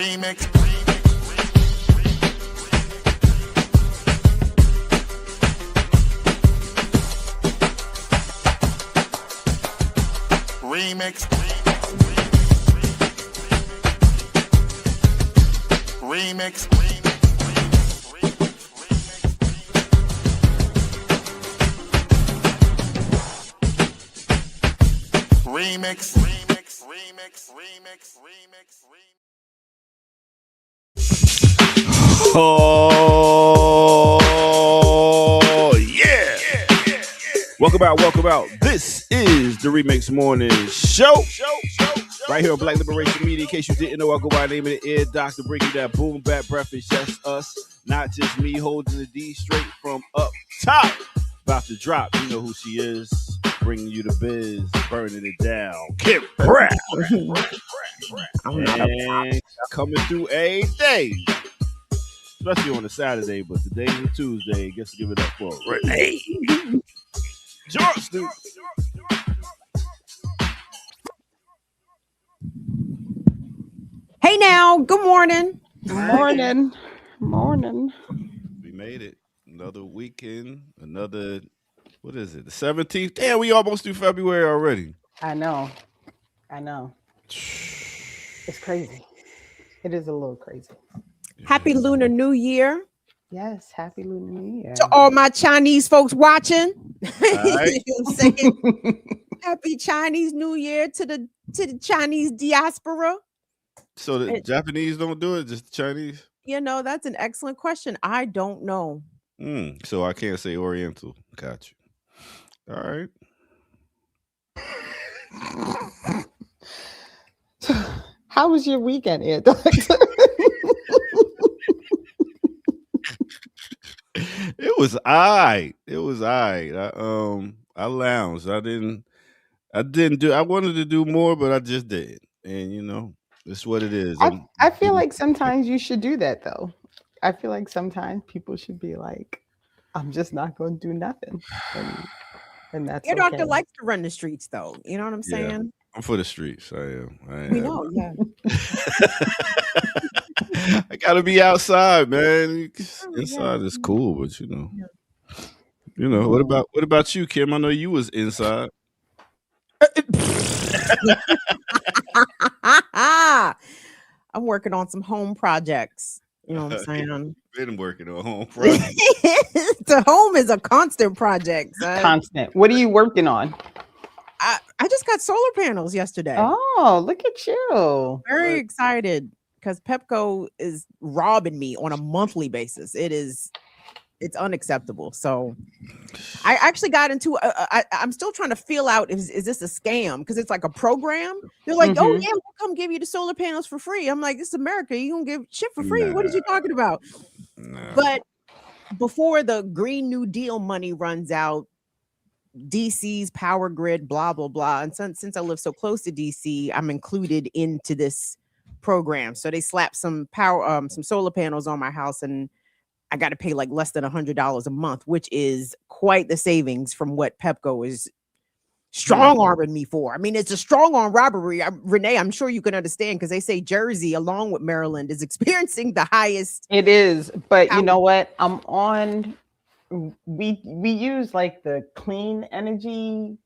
Remix. Remix. Remix. Remix. Oh, yeah. Welcome out. This is the Remix Morning Show. Right here on Black Liberation Media. In case you didn't know, I go by the name of the Ear Doctor, bringing that boom bap breakfast. Just us, not just me, holding the D straight from up top. About to drop, you know who she is. Bringing you the biz, burning it down. Kim Brown. And coming through a day. Especially on a Saturday, but today's a Tuesday. Guess give it up for Renee. George, dude. Hey now, good morning. Morning. We made it. Another weekend. Another, what is it? The 17th? Damn, we almost through February already. I know. It's crazy. It is a little crazy. Happy Lunar New Year. Yes, happy Lunar New Year. To all my Chinese folks watching. Right. You know what I'm saying? Happy Chinese New Year to the Chinese diaspora. So the Japanese don't do it, just the Chinese? You know, that's an excellent question. I don't know. So I can't say Oriental. Got you. All right. How was your weekend, Ed? It was I lounged. I wanted to do more, but I just did. And you know, it's what it is. I feel like sometimes you should do that though. I feel like sometimes people should be like, I'm just not going to do nothing. And that's Your okay. doctor likes to run the streets though. You know what I'm saying? Yeah, I'm for the streets. I am. We know, yeah. I gotta be outside, man. Inside is cool, but you know. What about you, Kim? I know you was inside. I'm working on some home projects. You know what I'm saying? Been working on home projects. The home is a constant project. Son. Constant. What are you working on? I just got solar panels yesterday. Oh, look at you. Very excited because Pepco is robbing me on a monthly basis. It's unacceptable. So I actually got into I'm still trying to feel out is this a scam? Because it's like a program. They're like, oh yeah, we'll come give you the solar panels for free. I'm like, this is America. You gonna give shit for free? Nah. What are you talking about? Nah. But before the Green New Deal money runs out, DC's power grid, blah blah blah. And since I live so close to DC, I'm included into this program. So they slapped some some solar panels on my house, and I got to pay like less than $100 a month, which is quite the savings from what Pepco is strong arming me for. I mean, it's a strong arm robbery. Renee, I'm sure you can understand because they say Jersey, along with Maryland, is experiencing the highest. It is, but you know what? We use like the clean energy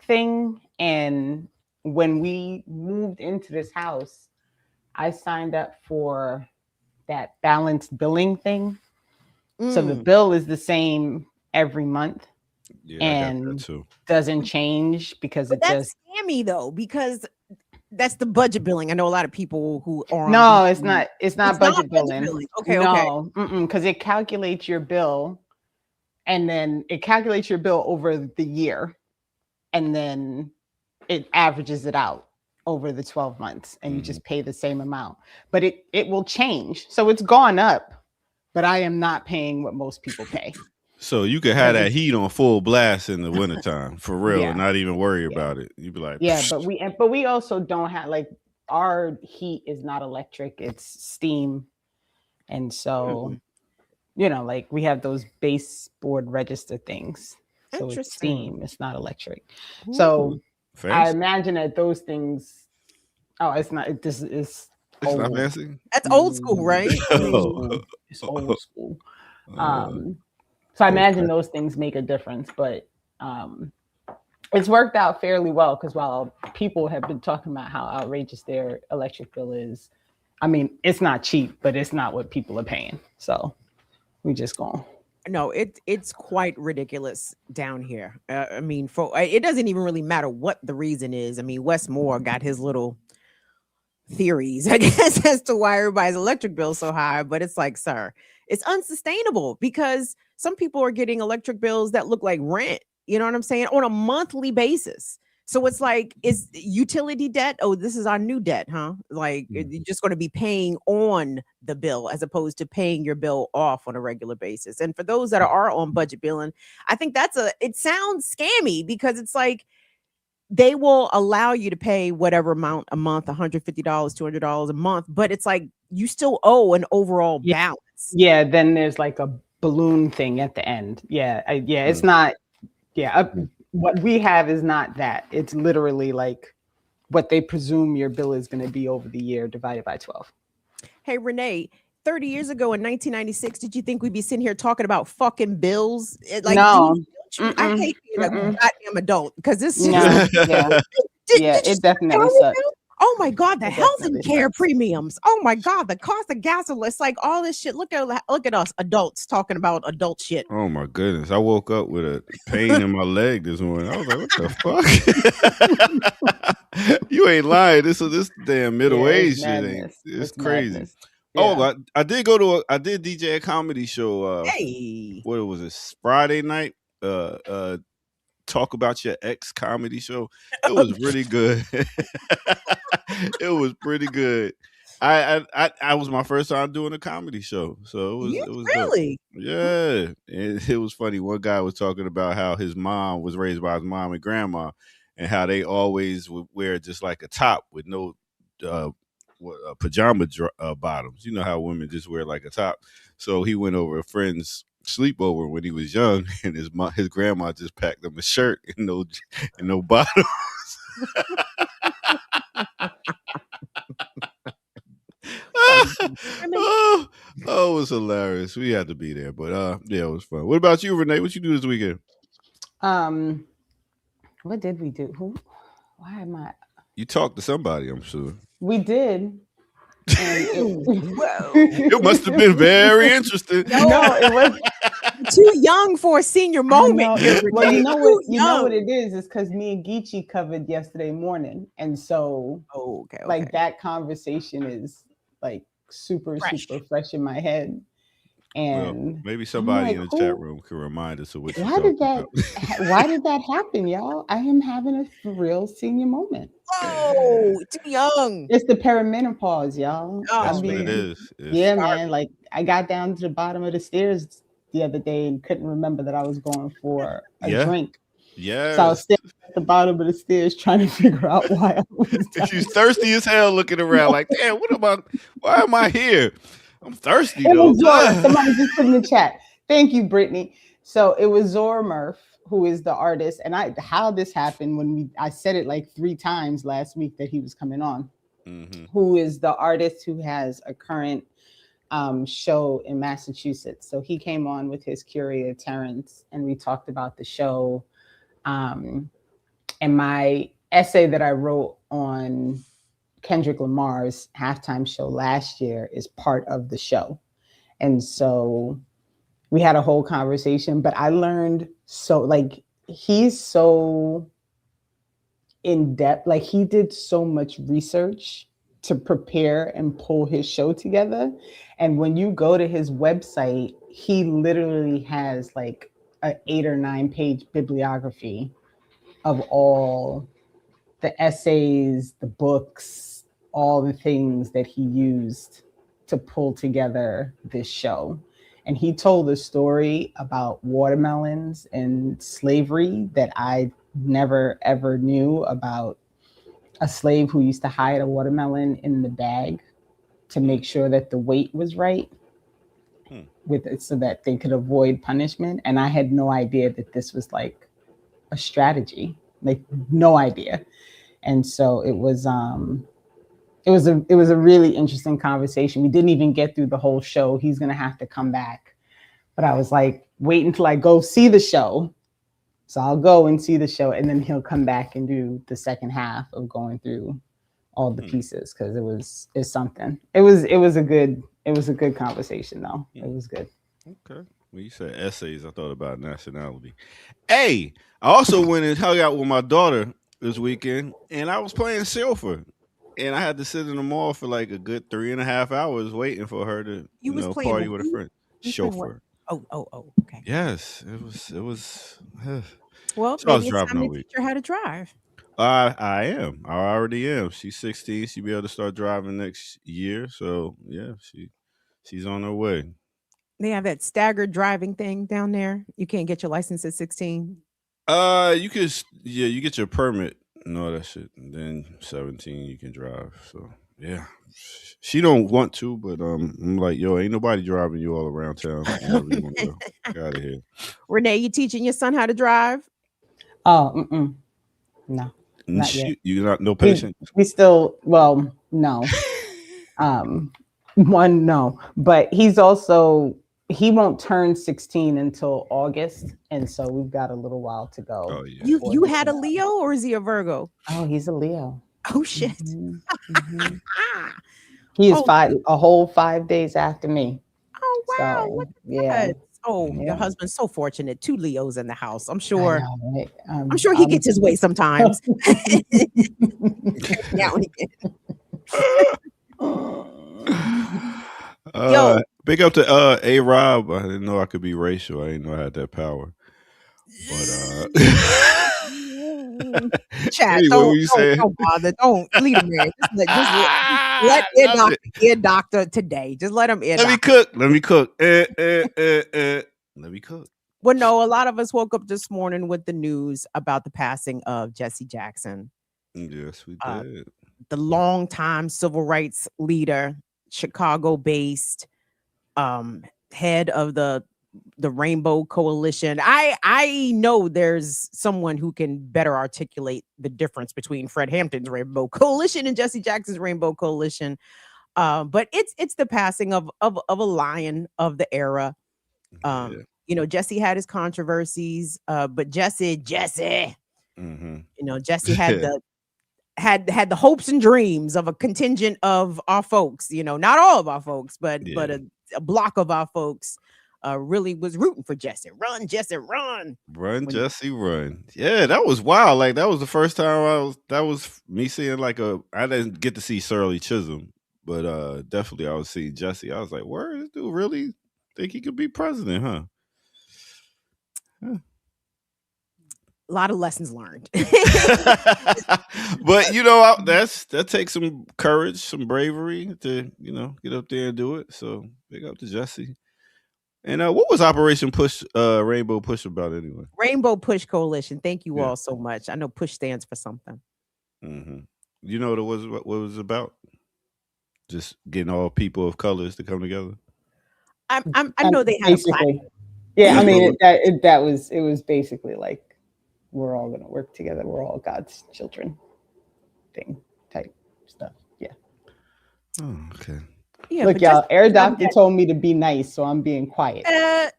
thing, and when we moved into this house, I signed up for that balanced billing thing. So the bill is the same every month, and doesn't change because that's scammy though, because that's the budget billing. I know a lot of people who are no, it's not budget billing. Okay, no, because it calculates your bill, and then it calculates your bill over the year, and then it averages it out over the 12 months, and you just pay the same amount. But it will change, so it's gone up. But I am not paying what most people pay. So you could have that heat on full blast in the wintertime for real and not even worry about it. You'd be like, but we also don't have, like, our heat is not electric, it's steam. And so, you know, like we have those baseboard register things. So it's steam, it's not electric. So I imagine that those things, it's not, this is It's not old. fancy. That's old school, right? It's old school. So I imagine those things make a difference, but it's worked out fairly well because while people have been talking about how outrageous their electric bill is, I mean, it's not cheap, but it's not what people are paying. So we just going. No, it's quite ridiculous down here. I mean, it doesn't even really matter what the reason is. I mean, Wes Moore got his little theories, I guess, as to why everybody's electric bill is so high. But it's like, sir, it's unsustainable because some people are getting electric bills that look like rent. You know what I'm saying? On a monthly basis. So it's like, is utility debt? Oh, this is our new debt, huh? Like you're just going to be paying on the bill as opposed to paying your bill off on a regular basis. And for those that are on budget billing, I think it sounds scammy because it's like they will allow you to pay whatever amount a month, $150, $200 a month, but it's like you still owe an overall balance. Yeah, then there's like a balloon thing at the end. It's not. What we have is not that. It's literally like what they presume your bill is going to be over the year divided by 12. Hey, Renee, 30 years ago in 1996, did you think we'd be sitting here talking about fucking bills? Like, no. I hate being a goddamn adult because this shit. It definitely sucks. Oh my God, the health and care premiums. Oh my God, the cost of gasoline. It's like all this shit. Look at us adults talking about adult shit. Oh my goodness. I woke up with a pain in my leg this morning. I was like, what the fuck? You ain't lying. This damn middle age shit it's crazy. Madness. Oh, I did DJ a comedy show. What was it? Friday night. Talk about your ex comedy show. It was really good. It was pretty good. I was my first time doing a comedy show, so it was really dope. Yeah. It was funny. One guy was talking about how his mom was raised by his mom and grandma, and how they always would wear just like a top with no pajama bottoms. You know how women just wear like a top. So he went over a friend's sleepover when he was young, and his grandma just packed him a shirt and no bottoms. It was hilarious. We had to be there, but it was fun. What about you, Renee? What you do this weekend? What did we do? Why am I? You talked to somebody, I'm sure. We did. It must have been very interesting. No, it was too young for a senior moment. Well, you know what it is? It's because me and Geechee covered yesterday morning, and so like that conversation is like super fresh in my head. And maybe somebody in the chat room can remind us of what. Why did that happen, y'all? I am having a real senior moment. Oh, too young. It's the perimenopause, y'all. That's what it is. Yeah, man. Like I got down to the bottom of the stairs the other day and couldn't remember that I was going for a drink. Yeah. So I was standing at the bottom of the stairs trying to figure out why I was She's thirsty as hell, looking around like, damn, why am I here? I'm thirsty though. Somebody just put in the chat. Thank you, Brittany. So it was Zora Murph, who is the artist, and how this happened I said it like 3 times last week that he was coming on. Mm-hmm. Who is the artist who has a current show in Massachusetts. So he came on with his curator Trms, and we talked about the show. And my essay that I wrote on Kendrick Lamar's halftime show last year is part of the show. And so we had a whole conversation, but I learned he's so in depth, like he did so much research to prepare and pull his show together. And when you go to his website, he literally has like an 8 or 9 page bibliography of all the essays, the books, all the things that he used to pull together this show. And he told a story about watermelons and slavery that I never ever knew about. A slave who used to hide a watermelon in the bag to make sure that the weight was right with it so that they could avoid punishment. And I had no idea that this was like a strategy, like no idea. And so it was it was a really interesting conversation. We didn't even get through the whole show. He's gonna have to come back, but I was like, wait until I go see the show. So I'll go and see the show, and then he'll come back and do the second half of going through all the pieces, because it's something. It was a good conversation though. It was good. Okay. When you said essays, I thought about nationality. Hey, I also went and hung out with my daughter this weekend, and I was playing chauffeur. And I had to sit in the mall for like a good 3.5 hours waiting for her to, You was playing party with with a who? friend. You playing what? Chauffeur. Oh, okay. Yes, it was. Well, So I was maybe it's driving time all to week. teach her how to drive. I am. I already am. She's 16. She'll be able to start driving next year. So yeah, she's on her way. They have that staggered driving thing down there. You can't get your license at 16. You could, you get your permit and all that shit, and then 17 you can drive. So yeah, she don't want to, but I'm like, yo, ain't nobody driving you all around town wherever you want to go. Get out of here. Renee, you teaching your son how to drive? Oh, no, not yet. You got no patience. We still, well, no. One, no, but he won't turn 16 until August, and so we've got a little while to go. Oh yeah. You had a Leo, or is he a Virgo? Oh, he's a Leo. Oh shit. Mm-hmm. He is a whole 5 days after me. Oh wow. So, yeah. Oh, Yeah. your husband's so fortunate. 2 Leos in the house. I'm sure. I know, right? I'm sure he gets his way sometimes. Now and again. Yo. Big up to A Rob. I didn't know I could be racial. I didn't know I had that power. But Chat, anyway, what you saying? don't bother. Don't leave him there. Let ear doctor today. Just let him ear Let me cook. Let me cook. Let me cook. Well, no, a lot of us woke up this morning with the news about the passing of Jesse Jackson. Yes, we did. The longtime civil rights leader, Chicago-based, head of the Rainbow Coalition. I know there's someone who can better articulate the difference between Fred Hampton's Rainbow Coalition and Jesse Jackson's Rainbow Coalition. But it's the passing of a lion of the era. Jesse had his controversies, but Jesse, Jesse had the hopes and dreams of a contingent of our folks, not all of our folks, but a block of our folks really was rooting for Jesse. Run, Jesse, run. Run, Jesse, run. Yeah, that was wild. Like, that was the first time that was me seeing I didn't get to see Shirley Chisholm, but definitely I was seeing Jesse. I was like, where this dude really think he could be president, huh? A lot of lessons learned. But that takes some courage, some bravery to get up there and do it. So big up to Jesse. And what was Operation Push Rainbow Push about anyway? Rainbow Push Coalition. Thank you all so much. I know push stands for something. Mm-hmm. You know what it was about? Just getting all people of colors to come together. I know they had a platform. Yeah, I mean it was basically like, we're all gonna work together. We're all God's children. Thing type stuff. Yeah. Oh, okay. Yeah, look, y'all. Air Doctor told me to be nice, so I'm being quiet. Well,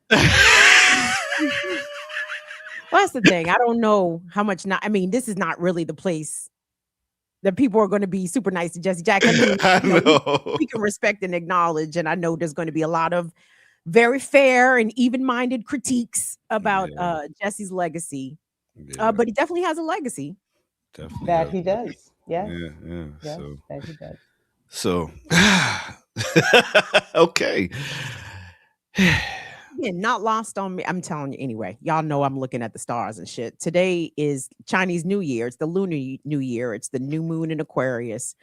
that's the thing. I don't know how much. This is not really the place that people are going to be super nice to Jesse Jackson. I know. We can respect and acknowledge, and I know there's going to be a lot of very fair and even-minded critiques about Jesse's legacy. Yeah. But he definitely has a legacy. Definitely that he does. Yeah. Yeah. Yes, So that he does. So okay. Yeah, not lost on me. I'm telling you anyway. Y'all know I'm looking at the stars and shit. Today is Chinese New Year. It's the Lunar New Year. It's the new moon in Aquarius.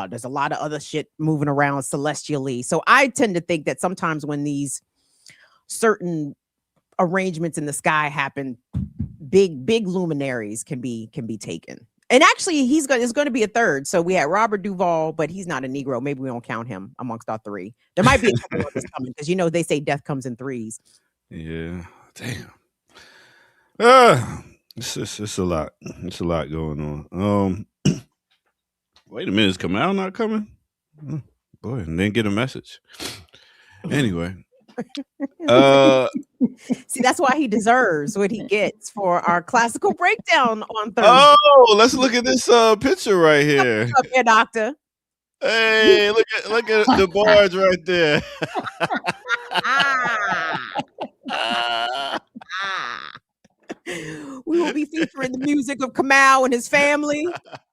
There's a lot of other shit moving around celestially. So I tend to think that sometimes when these certain arrangements in the sky happen, big luminaries can be taken. And actually, it's going to be a third. So we had Robert Duvall, but he's not a Negro. Maybe we don't count him amongst our three. There might be a couple others coming because they say death comes in threes. Yeah, damn. It's a lot. It's a lot going on. Wait a minute, is Kamal not coming? Boy, and didn't get a message. Anyway. See, that's why he deserves what he gets for our classical breakdown on Thursday. Oh, let's look at this picture right here. Up here, doctor. Hey, look at the barge right there. We will be featuring the music of Kamal and his family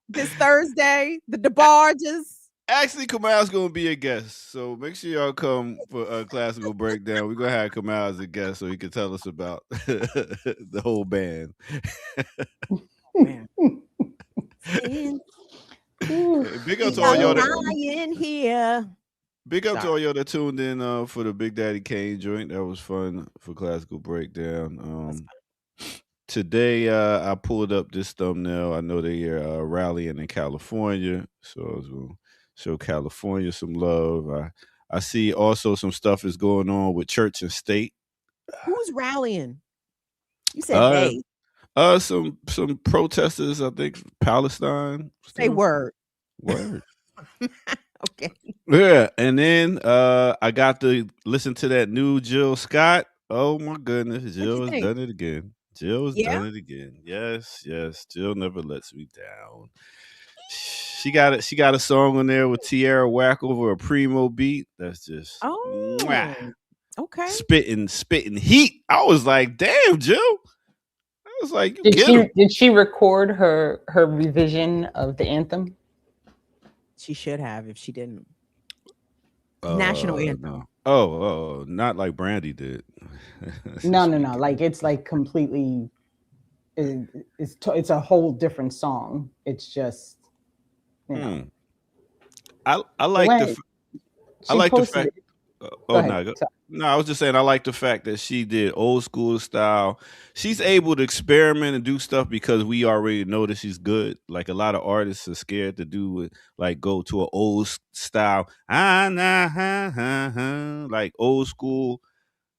this Thursday. The DeBarges. Actually, Kamal's gonna be a guest, so make sure y'all come for a classical breakdown. We're gonna have Kamal as a guest so he can tell us about the whole band. Big up to all y'all that Big up to all y'all that tuned in for the Big Daddy Kane joint. That was fun for classical breakdown. Today I pulled up this thumbnail. I know they're rallying in California, so I was gonna show California some love. I see also some stuff is going on with church and state. Who's rallying? You said they. Some protesters, I think, Palestine. Say word. Word. Okay. Yeah, and then I got to listen to that new Jill Scott. Oh my goodness, Jill has done it again. Jill has done it again. Yes. Jill never lets me down. She got a song on there with Tierra Whack over a primo beat. That's just okay. Spitting heat. I was like, damn, Jill. I was like, did she record her revision of the anthem? She should have if she didn't. National anthem. No. Oh, not like Brandy did. No. Like it's like completely. It's a whole different song. It's just. You know. I like the fact. No, I was just saying I like the fact that she did old school style. She's able to experiment and do stuff because we already know that she's good. Like a lot of artists are scared to do it, like go to an old style, like old school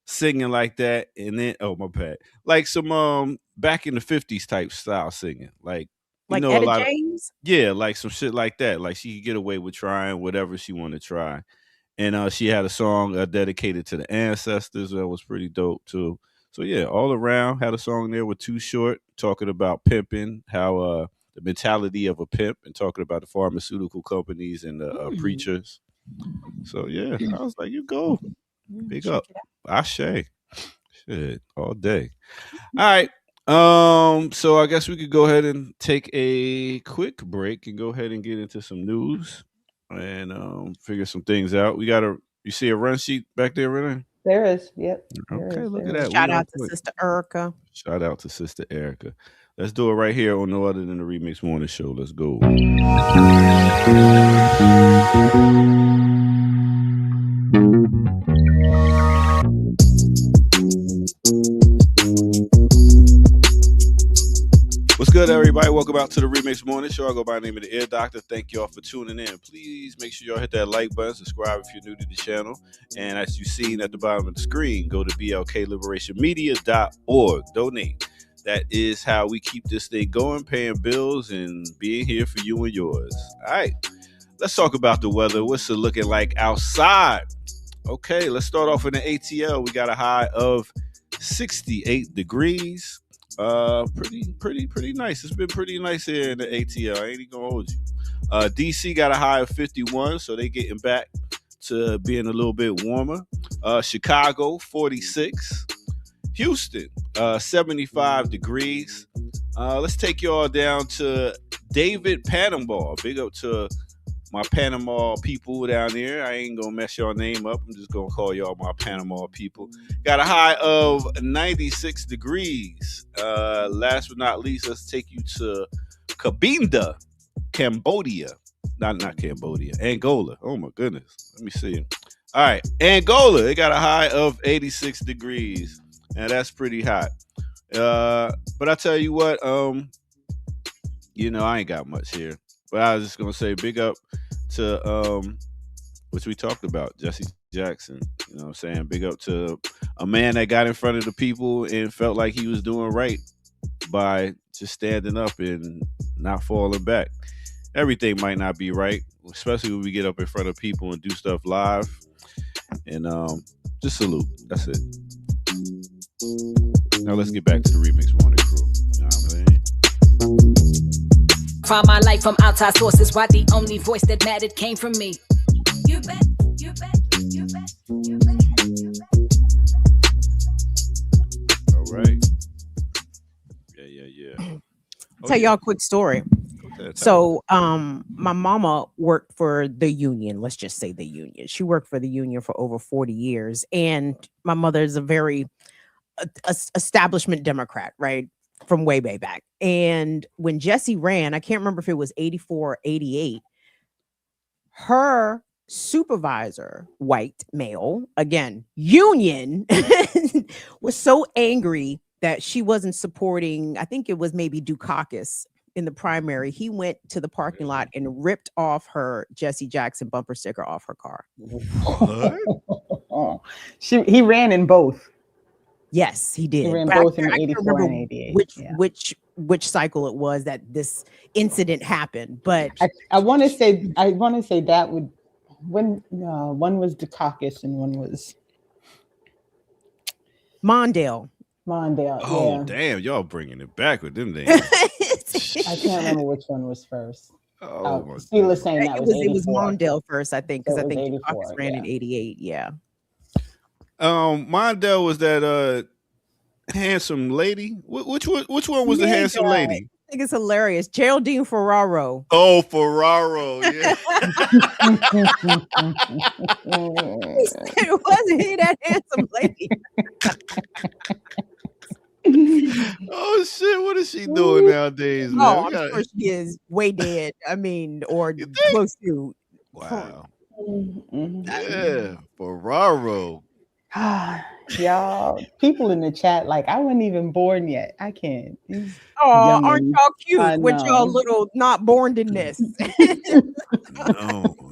singing like that, and then my bad, like some back in the 50s type style singing, like Etta a lot James? like some shit like that. Like she could get away with trying whatever she want to try. And she had a song dedicated to the ancestors that was pretty dope too. So yeah, all around had a song there with Too Short talking about pimping, how the mentality of a pimp, and talking about the pharmaceutical companies and the preachers. So yeah, I was like, you go, big up, Ashe, shit, all day. All right. So I guess we could go ahead and take a quick break and go ahead and get into some news and figure some things out. You see a run sheet back there, Renee? There is, yep. Okay, look at that. Shout out to Sister Erica. Shout out to Sister Erica. Let's do it right here on No Other Than the Remix Morning Show. Let's go. What's good, everybody? Welcome out to the Remix Morning Show. I go by the name of the Ear Doctor. Thank y'all for tuning in. Please make sure y'all hit that like button, subscribe if you're new to the channel. And as you've seen at the bottom of the screen, go to blkliberationmedia.org. Donate. That is how we keep this thing going, paying bills and being here for you and yours. All right, let's talk about the weather. What's it looking like outside? Okay, let's start off in the ATL. We got a high of 68 degrees. Pretty nice. It's been pretty nice here in the ATL. I ain't even gonna hold you. DC got a high of 51, so they getting back to being a little bit warmer. Chicago 46. Houston 75 degrees. Let's take y'all down to David, Panama. Big up to my Panama people down there. I ain't gonna mess your name up. I'm just gonna call y'all my Panama people. Got a high of 96 degrees. Last but not least, let's take you to Cabinda, Cambodia. Not Cambodia, Angola. Oh my goodness. Let me see. All right, Angola. They got a high of 86 degrees. And that's pretty hot. But I tell you what, I ain't got much here. But I was just gonna say big up to which we talked about, Jesse Jackson. You know what I'm saying? Big up to a man that got in front of the people and felt like he was doing right by just standing up and not falling back. everything might not be right, especially when we get up in front of people and do stuff live. And just salute. That's it. Now let's get back to the Remix Morning Crew. You know what I mean? Found my life from outside sources. Why the only voice that mattered came from me. You bet, you bet, you bet, you bet, you bet. All right. Yeah. Tell y'all a quick story. So my mama worked for the union. Let's just say the union. She worked for the union for over 40 years. And my mother is a very establishment Democrat, right? From way back. And when Jesse ran, I can't remember if it was 84 or 88, her supervisor, white male, again, union, was so angry that she wasn't supporting, I think it was maybe Dukakis in the primary. He went to the parking lot and ripped off her Jesse Jackson bumper sticker off her car. What? He ran in both. Yes, he did. He ran But both I in can't 84 remember and 88. which cycle it was that this incident happened. But I want to say that would one was Dukakis and one was Mondale. Oh, yeah. damn. Y'all bringing it back with them names. I can't remember which one was first. Oh, Steela's saying that it was was Mondale first, I think, because So I think 84, Dukakis ran in 88. Yeah. Mondale was that handsome lady. Which one was the handsome lady? I think it's hilarious. Geraldine Ferraro. Oh, Ferraro, yeah. It wasn't he that handsome lady. Oh shit, what is she doing nowadays, man? Oh, I'm sure she is way dead. I mean, or close to. Wow. Yeah, Ferraro. Y'all, people in the chat, like, I wasn't even born yet. I can't. Oh, aren't y'all cute with y'all little not born-ness?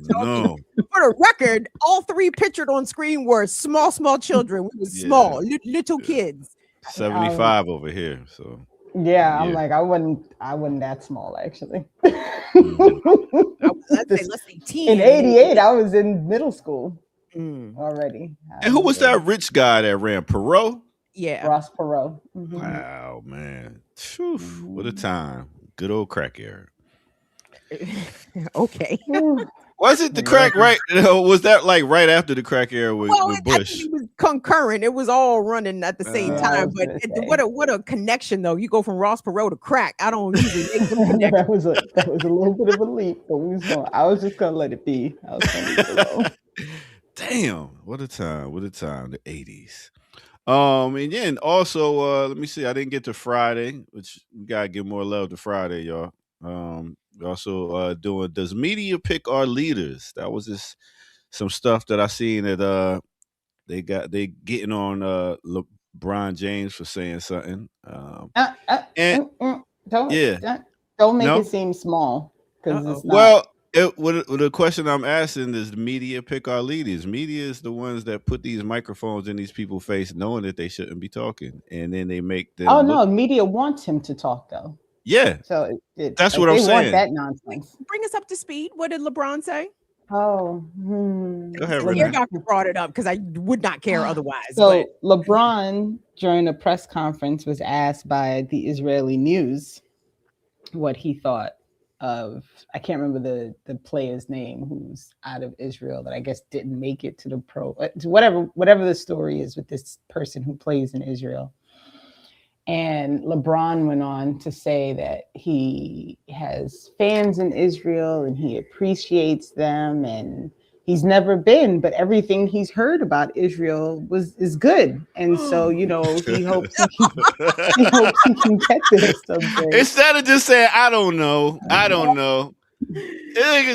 No. For the record, all three pictured on screen were small children. We were small, little kids. 75 over here. So yeah, I'm like, I wasn't that small actually. Let's say teen. In 88, I was in middle school already. And who was that rich guy that ran? Perot? Yeah. Ross Perot. Wow, man. Whew, what a time. Good old crack era. Okay. Was it the crack right? Was that like right after the crack era with Bush? I think it was concurrent. It was all running at the same time. But what a connection though. You go from Ross Perot to crack. I don't usually make them connect. that was a little bit of a leap, but I was just gonna let it be. I was gonna leave it alone. Damn, what a time. The 80s. And also let me see. I didn't get to Friday, which we gotta give more love to Friday, y'all. We also doing Does Media Pick Our Leaders? That was just some stuff that I seen that they getting on LeBron James for saying something. Don't make it seem small, because it's not. Well, the question I'm asking is, the media pick our leaders. Media is the ones that put these microphones in these people's face, knowing that they shouldn't be talking, and then they make them. Oh no, media wants him to talk though. Yeah, so that's what I'm saying. Want that nonsense. Bring us up to speed. What did LeBron say? Oh, go ahead. Your doctor brought it up because I would not care otherwise. So LeBron, during a press conference, was asked by the Israeli News what he thought of, I can't remember the player's name, who's out of Israel that I guess didn't make it to the pro, whatever the story is with this person who plays in Israel. And LeBron went on to say that he has fans in Israel and he appreciates them, and he's never been, but everything he's heard about Israel is good. And so, he hopes he can get there someday. Instead of just saying, I don't know. Nigga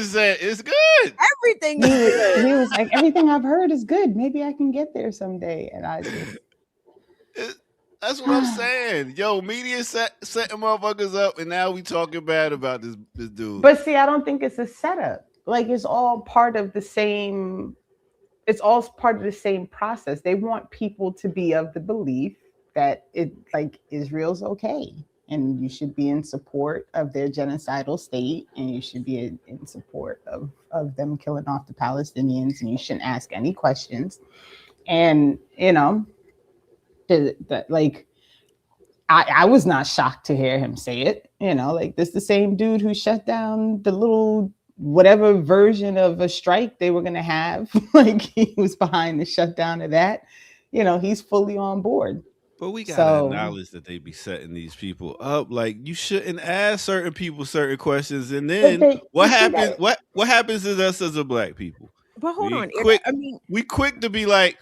said it's good. Everything is good. He was like, everything I've heard is good. Maybe I can get there someday. And I just... That's what I'm saying. Yo, media setting motherfuckers up, and now we talking bad about this dude. But see, I don't think it's a setup. Like, it's all part of the same. It's all part of the same process. They want people to be of the belief that Israel's okay. and you should be in support of their genocidal state, and you should be in support of them killing off the Palestinians, and you shouldn't ask any questions. And like, I was not shocked to hear him say it. Like, this the same dude who shut down the little whatever version of a strike they were going to have. Like, he was behind the shutdown of that. He's fully on board. But we gotta acknowledge that they be setting these people up. Like, you shouldn't ask certain people certain questions, and then what happens? What happens to us as a black people? But hold on, we quick to be like,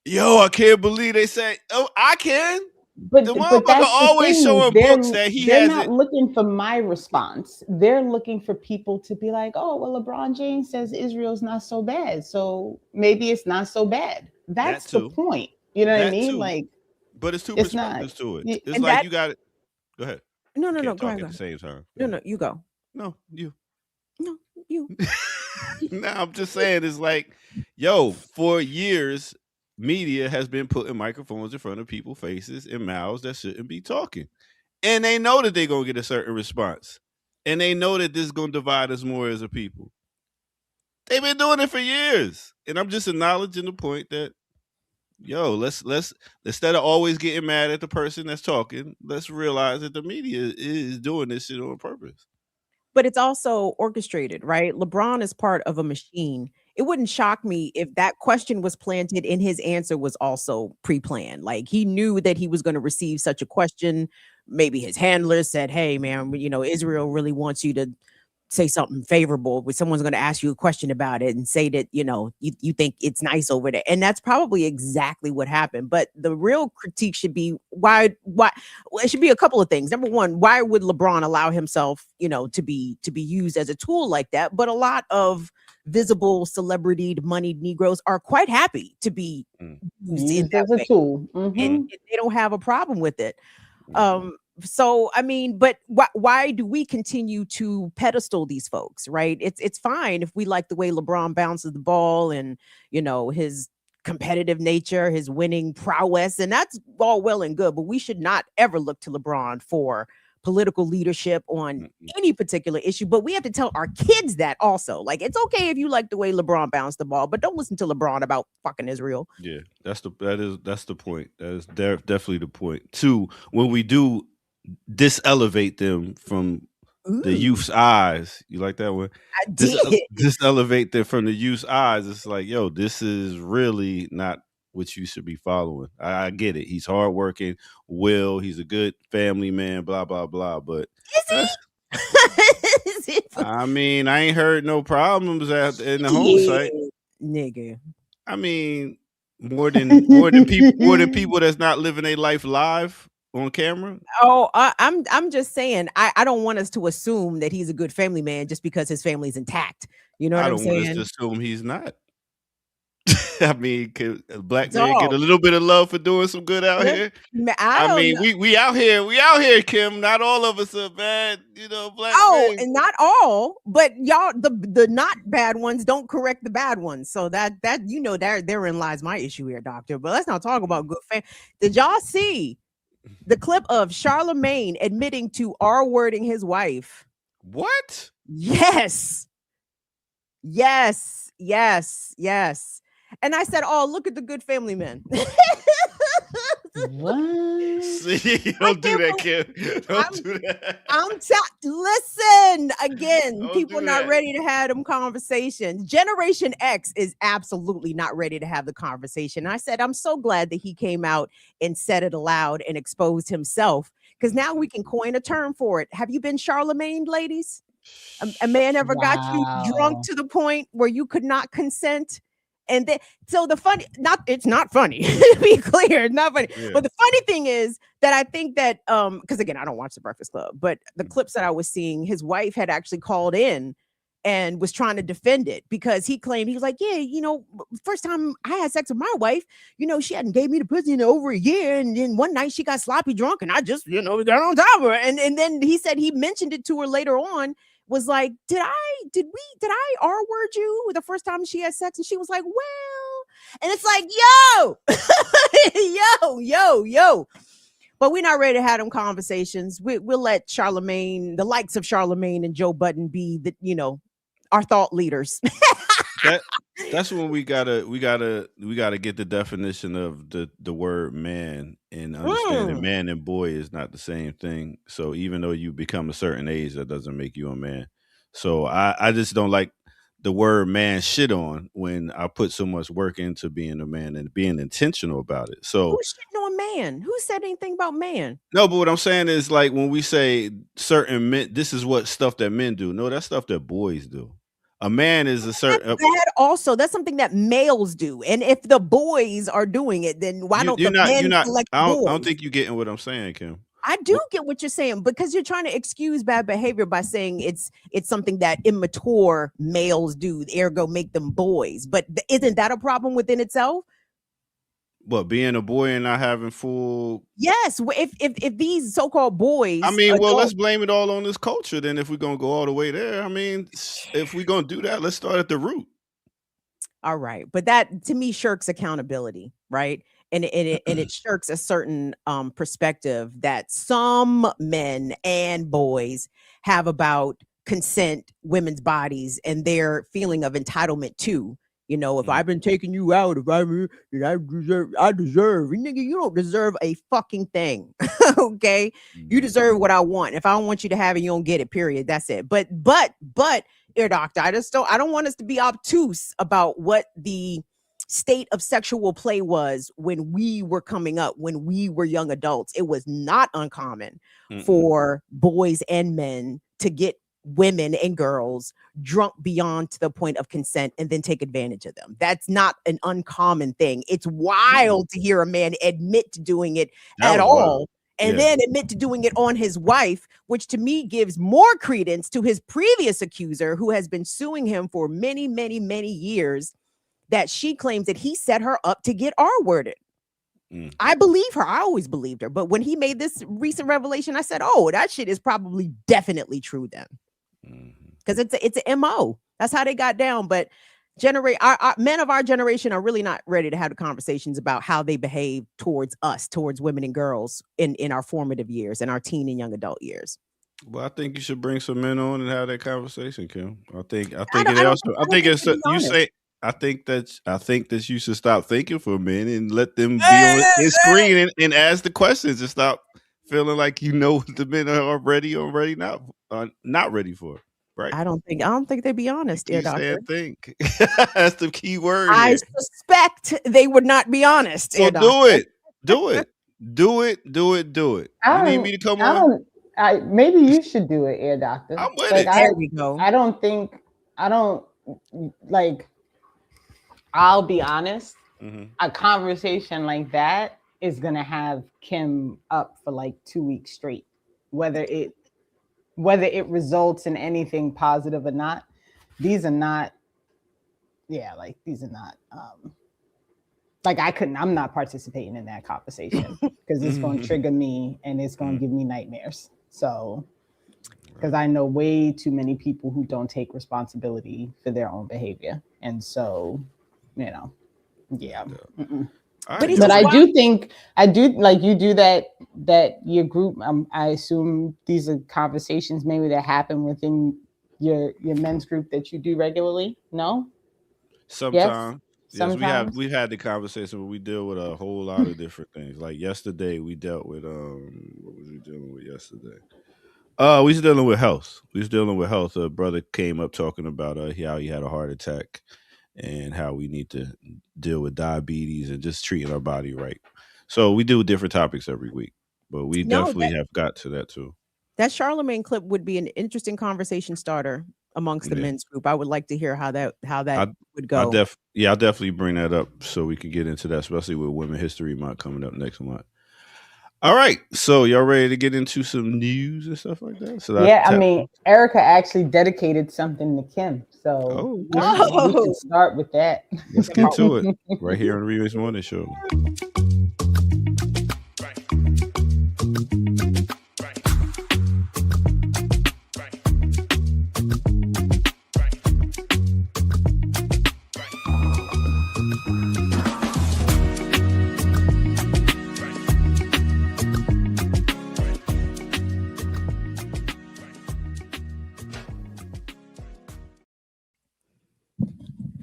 "Yo, I can't believe they say, oh, I can." But the that's always showing books that they're not looking for my response. They're looking for people to be like, "Oh, well, LeBron James says Israel's not so bad, so maybe it's not so bad." That's the point. You know what I mean? Like, but it's two perspectives to it. It's like you got it. Go ahead. No, go ahead. At the same time. No, you go. No, you. No, you. No, I'm just saying, it's like, yo, for years, media has been putting microphones in front of people's faces and mouths that shouldn't be talking. And they know that they're going to get a certain response. And they know that this is going to divide us more as a people. They've been doing it for years. And I'm just acknowledging the point that, yo, let's instead of always getting mad at the person that's talking, let's realize that the media is doing this shit on purpose. But it's also orchestrated, right? LeBron is part of a machine. It wouldn't shock me if that question was planted and his answer was also pre-planned. Like, he knew that he was going to receive such a question. Maybe his handler said, "Hey, man, Israel really wants you to say something favorable, but someone's going to ask you a question about it and say that, you think it's nice over there." And that's probably exactly what happened. But the real critique should be why well, it should be a couple of things. Number one, why would LeBron allow himself, to be used as a tool like that? But a lot of visible, celebrity, moneyed Negroes are quite happy to be used as a tool. Mm-hmm. And they don't have a problem with it. So, I mean, but why do we continue to pedestal these folks, right? It's fine if we like the way LeBron bounces the ball and, his competitive nature, his winning prowess, and that's all well and good, but we should not ever look to LeBron for political leadership on any particular issue. But we have to tell our kids that also. Like, it's okay if you like the way LeBron bounced the ball, but don't listen to LeBron about fucking Israel. Yeah, that's the point. That is definitely the point. Two, when we do diselevate them from the youth's eyes, you like that one? I did. Diselevate them from the youth's eyes. It's like, yo, this is really not what you should be following. I get it. He's hardworking. He's a good family man. Blah blah blah. But is he? I mean, I ain't heard no problems in the home site, nigga. I mean, more than people that's not living their life live on camera. Oh, I'm just saying, I don't want us to assume that he's a good family man just because his family's intact. You know what I'm saying? I don't want us to assume he's not. I mean, can a black man get a little bit of love for doing some good out here? I mean, we out here, Kim. Not all of us are bad, black men. And not all, but y'all, the not bad ones don't correct the bad ones. So that therein lies my issue here, doctor. But let's not talk about good fam. Did y'all see the clip of Charlemagne admitting to R-wording his wife? What? Yes. And I said, "Oh, look at the good family men." What? See, don't do that, Kim. Don't do that. Listen again. Don't people do not that. ready to have them conversations. Generation X is absolutely not ready to have the conversation. I said, I'm so glad that he came out and said it aloud and exposed himself, because now we can coin a term for it. Have you been Charlemagne, ladies? A man ever got you drunk to the point where you could not consent? And then, so it's not funny, to be clear, it's not funny. Yeah. But the funny thing is that I think that, because again, I don't watch The Breakfast Club, but the clips that I was seeing, his wife had actually called in and was trying to defend it, because he claimed, he was like, yeah, first time I had sex with my wife, she hadn't gave me the pussy in over a year. And then one night she got sloppy drunk and I just, got on top of her. And then he said he mentioned it to her later on, was like, did I R-word you the first time she had sex? And she was like, well, and it's like, yo, yo. But we're not ready to have them conversations. We'll let Charlemagne, the likes of Charlemagne and Joe Budden, be the our thought leaders. That's when we gotta get the definition of the word man and understanding man and boy is not the same thing. So even though you become a certain age, that doesn't make you a man. So I just don't like the word man shit on when I put so much work into being a man and being intentional about it. So Who's shitting on man? Who said anything about man? no, but what I'm saying is like when we say certain men, this is what stuff that men do. No, that's stuff that boys do. A man is a certain. That also, that's something that males do. And if the boys are doing it, then why don't the men select I boys? don't think you're getting what I'm saying, Kim. I do get what you're saying because you're trying to excuse bad behavior by saying it's something that immature males do, ergo make them boys. But isn't that a problem within itself? What, being a boy and not having full? Yes. If these so-called boys, I mean, well, let's blame it all on this culture. Then, if we're gonna go all the way there, I mean, if we're gonna do that, let's start at the root. All right, but that to me shirks accountability, right? And it shirks a certain perspective that some men and boys have about consent, women's bodies, and their feeling of entitlement to. If I've been taking you out, I deserve. Nigga, you don't deserve a fucking thing. Okay, you deserve what I want. If I don't want you to have it, you don't get it. Period. That's it. But, ear doctor, I don't want us to be obtuse about what the state of sexual play was when we were coming up, when we were young adults. It was not uncommon for boys and men to get women and girls drunk beyond to the point of consent and then take advantage of them. That's not an uncommon thing. It's wild to hear a man admit to doing it at all and then admit to doing it on his wife, which to me gives more credence to his previous accuser who has been suing him for many, many, many years, that she claims that he set her up to get R-worded. I believe her. I always believed her. But when he made this recent revelation, I said, oh, that shit is probably definitely true then. Because it's a MO. That's how they got down. But our men of our generation are really not ready to have the conversations about how they behave towards us, towards women and girls in our formative years and our teen and young adult years. Well, I think you should bring some men on and have that conversation, Kim. I think that you should stop thinking for men and let them be on the screen and ask the questions and stop feeling like what the men are ready or not ready for. Right. I don't think they'd be honest, dear doctor. Think. That's the key word. I suspect they would not be honest. So do it. You need me to come on? Maybe you should do it, ear doctor. I'm with it. There we go. I'll be honest. A conversation like that is gonna have Kim up for like 2 weeks straight, whether it results in anything positive or not. I'm not participating in that conversation because it's going to trigger me and it's going to give me nightmares. So, because I know way too many people who don't take responsibility for their own behavior. And so, yeah. But I do like you do that your group. I assume these are conversations maybe that happen within your men's group that you do regularly. No, sometimes. Yes, we've had the conversation where we deal with a whole lot of different things. Like yesterday, we dealt with what was we dealing with yesterday? We was dealing with health. A brother came up talking about how he had a heart attack and how we need to deal with diabetes and just treating our body right. So we do different topics every week, but we definitely have got to that too. That Charlemagne clip would be an interesting conversation starter amongst the men's group. I would like to hear how that would go. I'll definitely bring that up so we can get into that, especially with Women History Month coming up next month. All right, so y'all ready to get into some news and stuff like that? So I mean, Erica actually dedicated something to Kim, so we can start with that. Let's get to it right here on the Remix Morning Show.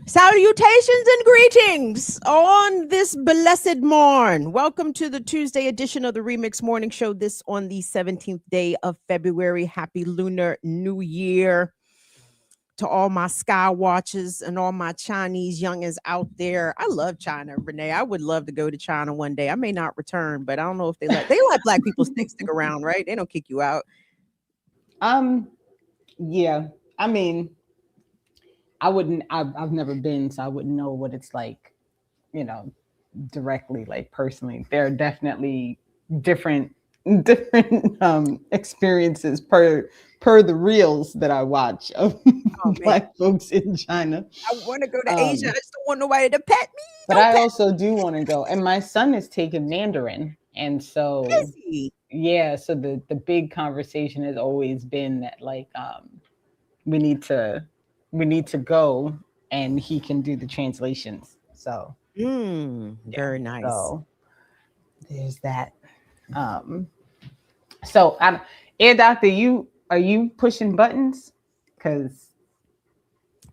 Salutations and greetings on this blessed morn. Welcome to the Tuesday edition of the Remix Morning Show. This on the 17th day of February. Happy Lunar New Year to all my sky watchers and all my Chinese youngins out there. I love China, Renee. I would love to go to China one day. I may not return, but I don't know if they let black people stick around, right? They don't kick you out. Yeah. I mean, I've never been, so I wouldn't know what it's like, directly, like personally. There are definitely different experiences per the reels that I watch of black folks in China. I want to go to Asia. I just don't want nobody to pet me. But I also do want to go. And my son is taking Mandarin. And so yeah, so the big conversation has always been that like we need to go and he can do the translations. So very nice. So there's that. So Air Doctor, are you pushing buttons? Because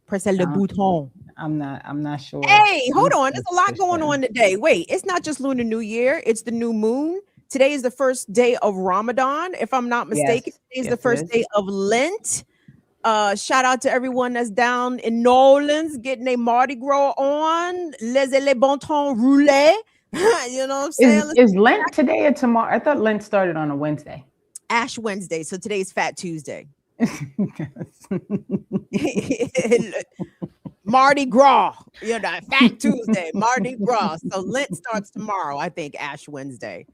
press le bouton. I'm not sure. Hey, hold on. There's a lot going on today. Wait, it's not just Lunar New Year, it's the new moon. Today is the first day of Ramadan, if I'm not mistaken. Today is the first day of Lent. Shout out to everyone that's down in New Orleans getting a Mardi Gras on. Les bon temps roulés. You know what I'm saying? Is Lent today or tomorrow? I thought Lent started on a Wednesday. Ash Wednesday. So today's Fat Tuesday. Mardi Gras. Fat Tuesday, Mardi Gras. So Lent starts tomorrow, I think, Ash Wednesday.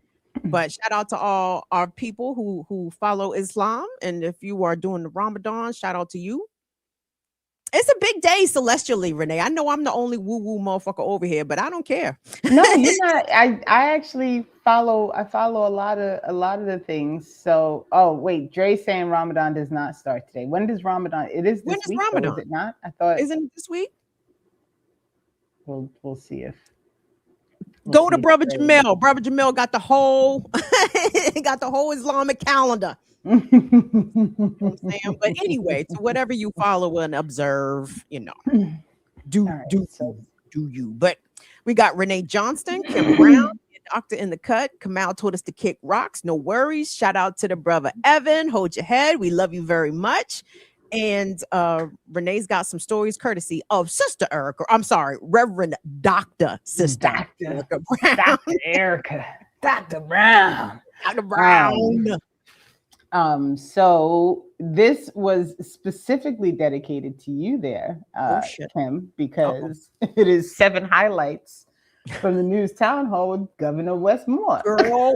But shout out to all our people who follow Islam. And if you are doing the Ramadan, shout out to you. It's a big day celestially, Renee. I know I'm the only woo-woo motherfucker over here, but I don't care. No, you're not. I actually follow a lot of the things. So wait, Dre's saying Ramadan does not start today. When does Ramadan? It is this when is week, Ramadan? Or is it not? I thought isn't it this week? We'll see if go to Brother Jamil. Brother Jamil got the whole Islamic calendar. You know what I'm saying? But anyway, so whatever you follow and observe, do you. But we got Renee Johnston, Kim Brown, Doctor in the Cut. Kamal told us to kick rocks. No worries. Shout out to the brother Evan. Hold your head. We love you very much. And Renee's got some stories courtesy of Sister Erica. I'm sorry, Reverend Dr. Sister Erica Brown. Dr. Erica. Dr. Brown. Dr. Brown. So this was specifically dedicated to you there, Kim, because it is 7 highlights from the news town hall with Governor Wes Moore. Girl,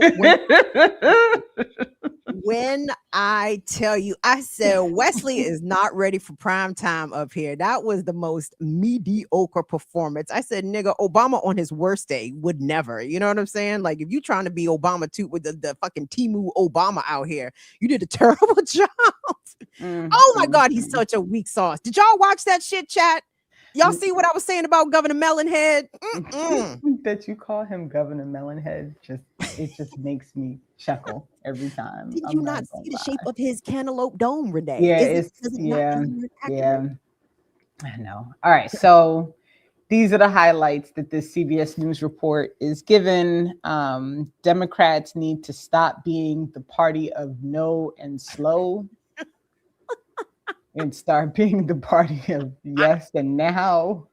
when I tell you, I said Wesley is not ready for prime time up here. That was the most mediocre performance. I said, nigga, Obama on his worst day would never. You know what I'm saying? Like, if you trying to be Obama too with the fucking Timu Obama out here, you did a terrible job. Oh my God, he's such a weak sauce. Did y'all watch that shit, chat? Y'all see what I was saying about Governor Melonhead? That you call him Governor Melonhead, it just makes me chuckle every time. Did you not see the shape of his cantaloupe dome, Renee? Yeah, I know. All right, so these are the highlights that this CBS News report is given. Democrats need to stop being the party of no and slow. And start being the party of yes and now.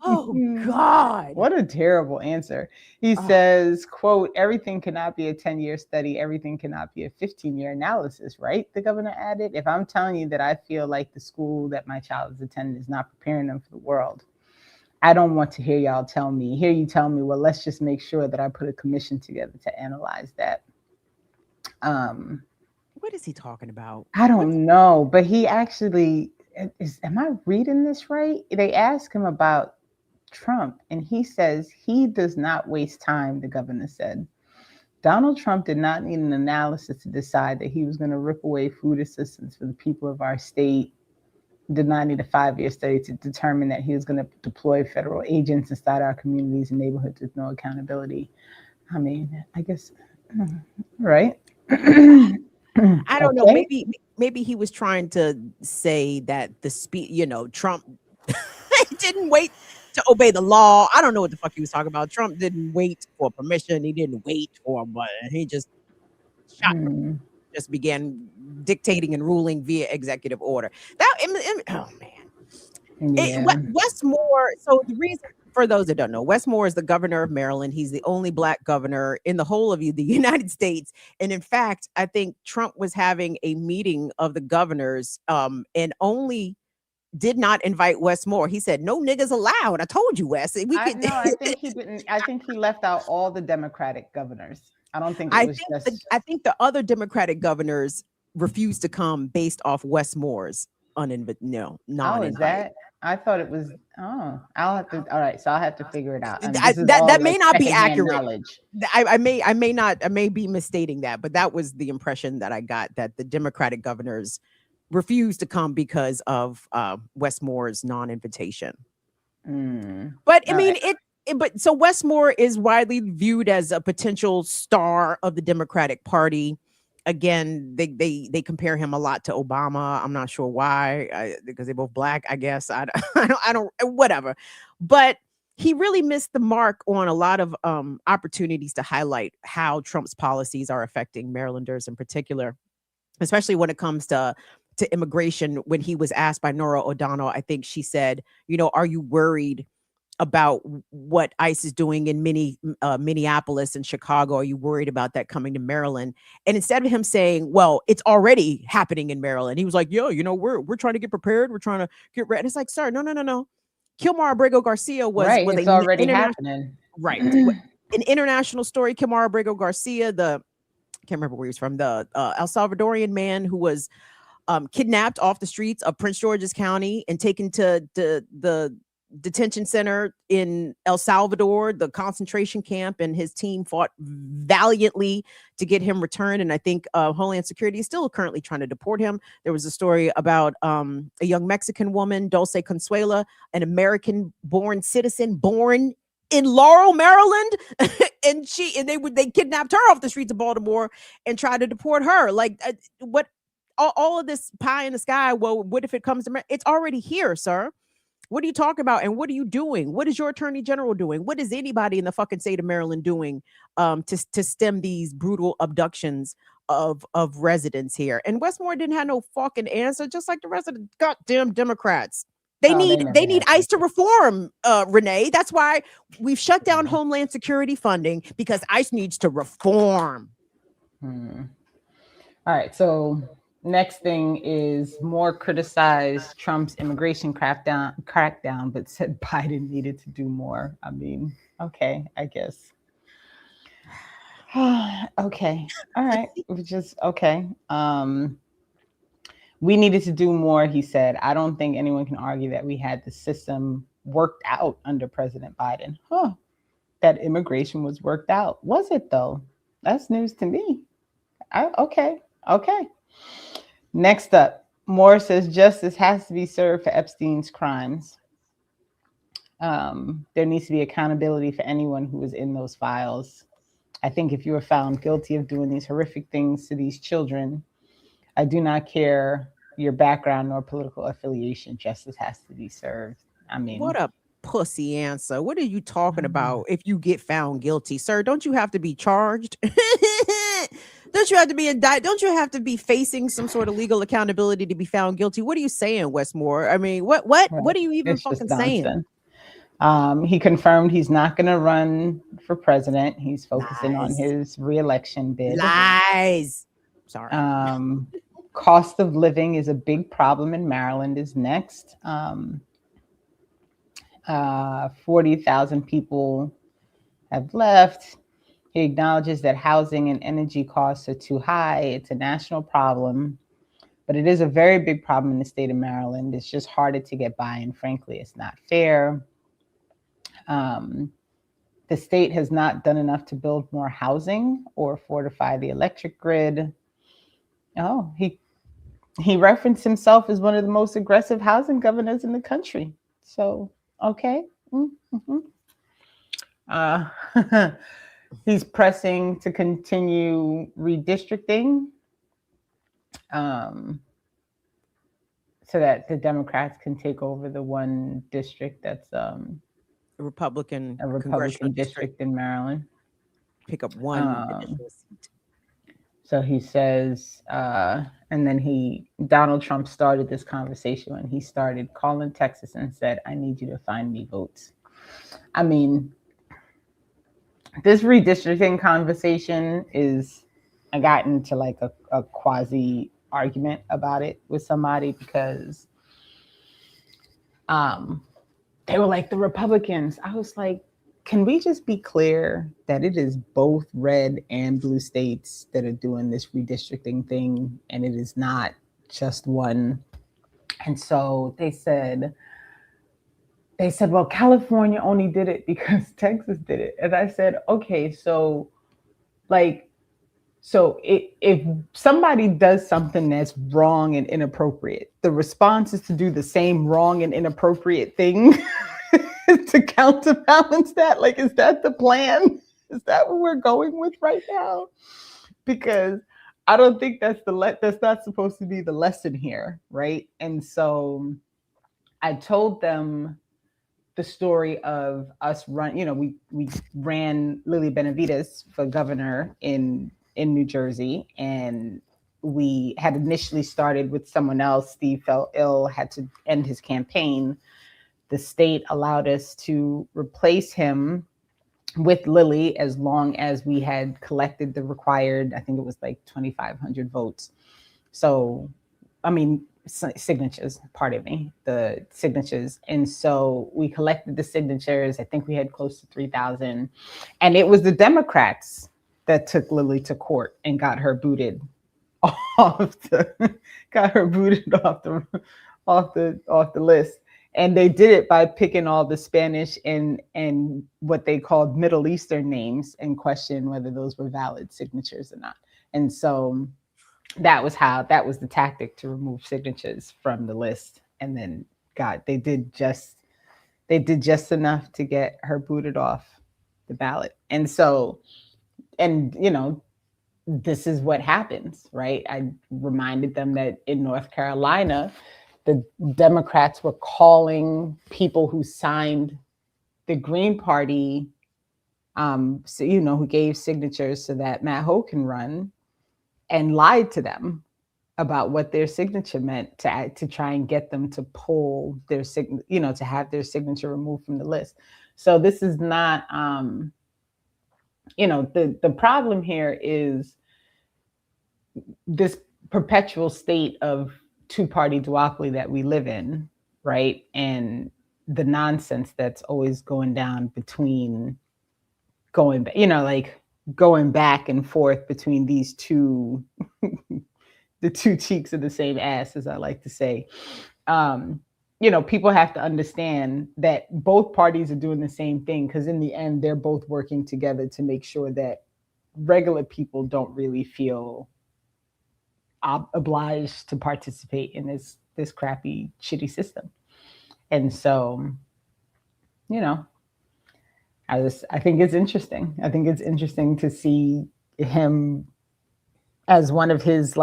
Oh God. What a terrible answer. He says, quote, everything cannot be a 10-year study. Everything cannot be a 15-year analysis, right? The governor added, if I'm telling you that I feel like the school that my child is attending is not preparing them for the world, I don't want to hear you tell me, well, let's just make sure that I put a commission together to analyze that. What is he talking about? I don't know, but he actually am I reading this right? They ask him about Trump, and he says he does not waste time, the governor said. Donald Trump did not need an analysis to decide that he was going to rip away food assistance for the people of our state. He did not need a 5-year study to determine that he was going to deploy federal agents inside our communities and neighborhoods with no accountability. I mean, I guess, right? I don't know. Maybe he was trying to say that the Trump didn't wait to obey the law. I don't know what the fuck he was talking about. Trump didn't wait for permission. He didn't wait for what. He just shot. Just began dictating and ruling via executive order. Oh man. Yeah. Wes Moore. So the reason, for those that don't know, Wes Moore is the governor of Maryland. He's the only black governor in the whole of the United States. And in fact, I think Trump was having a meeting of the governors, and only did not invite Wes Moore. He said, "No niggas allowed." I told you, Wes. I think he didn't. I think he left out all the Democratic governors. I don't think it was just. I think the other Democratic governors refused to come based off Wes Moore's non-invite. Oh, is that? I thought it was. Oh, I'll have to. All right, so I'll have to figure it out. That may not be secondhand accurate. Knowledge. I may be misstating that, but that was the impression that I got, that the Democratic governors refused to come because of Wes Moore's non-invitation. But I mean, but so Wes Moore is widely viewed as a potential star of the Democratic Party. Again, they compare him a lot to Obama. I'm not sure why, because they're both black, I guess. I don't whatever. But he really missed the mark on a lot of opportunities to highlight how Trump's policies are affecting Marylanders in particular, especially when it comes to immigration. When he was asked by Norah O'Donnell, I think she said, "Are you worried about what ICE is doing in Minneapolis and Chicago? Are you worried about that coming to Maryland?" And instead of him saying, "Well, it's already happening in Maryland," he was like, "Yo, we're trying to get prepared. We're trying to get ready." And it's like, sir, no. Kilmar Abrego Garcia was It's already happening. Right. An international story. Kilmar Abrego Garcia, I can't remember where he was from, the El Salvadorian man who was kidnapped off the streets of Prince George's County and taken to the detention center in El Salvador, the concentration camp, and his team fought valiantly to get him returned. And I think Homeland Security is still currently trying to deport him. There was a story about a young Mexican woman, Dulce Consuela, an American-born citizen born in Laurel, Maryland, and they kidnapped her off the streets of Baltimore and tried to deport her. Like, what? All of this pie in the sky. Well, what if it comes to? It's already here, sir. What are you talking about? And what are you doing? What is your attorney general doing? What is anybody in the fucking state of Maryland doing to stem these brutal abductions of residents here? And Wes Moore didn't have no fucking answer, just like the rest of the goddamn Democrats. They need ICE to reform, Renee. That's why we've shut down Homeland Security funding, because ICE needs to reform. All right, so next thing is Moore criticized Trump's immigration crackdown, but said Biden needed to do more. I mean, okay, I guess. Okay, all right, just okay. We needed to do more, he said. I don't think anyone can argue that we had the system worked out under President Biden. That immigration was worked out. Was it though? That's news to me. Okay. Next up, Moore says justice has to be served for Epstein's crimes. There needs to be accountability for anyone who was in those files. I think if you were found guilty of doing these horrific things to these children, I do not care your background nor political affiliation. Justice has to be served. I mean, what a pussy answer. What are you talking about? If you get found guilty, sir, don't you have to be charged? Don't you have to be indicted? Don't you have to be facing some sort of legal accountability to be found guilty? What are you saying, Wes Moore? I mean, what are you even fucking saying? He confirmed he's not going to run for president. He's focusing on his re-election bid. Lies. Sorry. Cost of living is a big problem in Maryland is next. 40,000 people have left. He acknowledges that housing and energy costs are too high. It's a national problem, but it is a very big problem in the state of Maryland. It's just harder to get by, and frankly, it's not fair. The state has not done enough to build more housing or fortify the electric grid. Oh, he referenced himself as one of the most aggressive housing governors in the country. So, okay. He's pressing to continue redistricting. so that the Democrats can take over the one district that's Republican a congressional Republican district, district in Maryland. pick up one Um, additional seat. So he says, and then Donald Trump started this conversation when he started calling Texas and said, I need you to find me votes. I mean, this redistricting conversation I got into like a quasi argument about it with somebody because they were like, the Republicans. I was like, can we just be clear that it is both red and blue states that are doing this redistricting thing, and it is not just one? And so they said, well, California only did it because Texas did it. And I said, okay, so if somebody does something that's wrong and inappropriate, the response is to do the same wrong and inappropriate thing to counterbalance that. Like, is that the plan? Is that what we're going with right now? Because I don't think that's that's not supposed to be the lesson here, right? And so I told them the story of us we ran Lily Benavides for governor in New Jersey, and we had initially started with someone else. Steve fell ill, had to end his campaign. The state allowed us to replace him with Lily as long as we had collected the required, I think it was like 2,500 votes. So, I mean, signatures, pardon me, the signatures. And so we collected the signatures. I think we had close to 3,000. And it was the Democrats that took Lily to court and got her booted off the list. And they did it by picking all the Spanish and what they called Middle Eastern names and questioned whether those were valid signatures or not. And so that was the tactic to remove signatures from the list. And then they did just enough to get her booted off the ballot. And so, this is what happens, right? I reminded them that in North Carolina, the Democrats were calling people who signed the Green Party, who gave signatures so that Matt Hoke can run, and lied to them about what their signature meant to try and get them to pull their to have their signature removed from the list. So this is not, the problem here is this perpetual state of two-party duopoly that we live in, right? And the nonsense that's always going down between going back and forth between these two, the two cheeks of the same ass, as I like to say. People have to understand that both parties are doing the same thing, because in the end, they're both working together to make sure that regular people don't really feel obliged to participate in this crappy, shitty system. And so, I think it's interesting. I think it's interesting to see him as one of his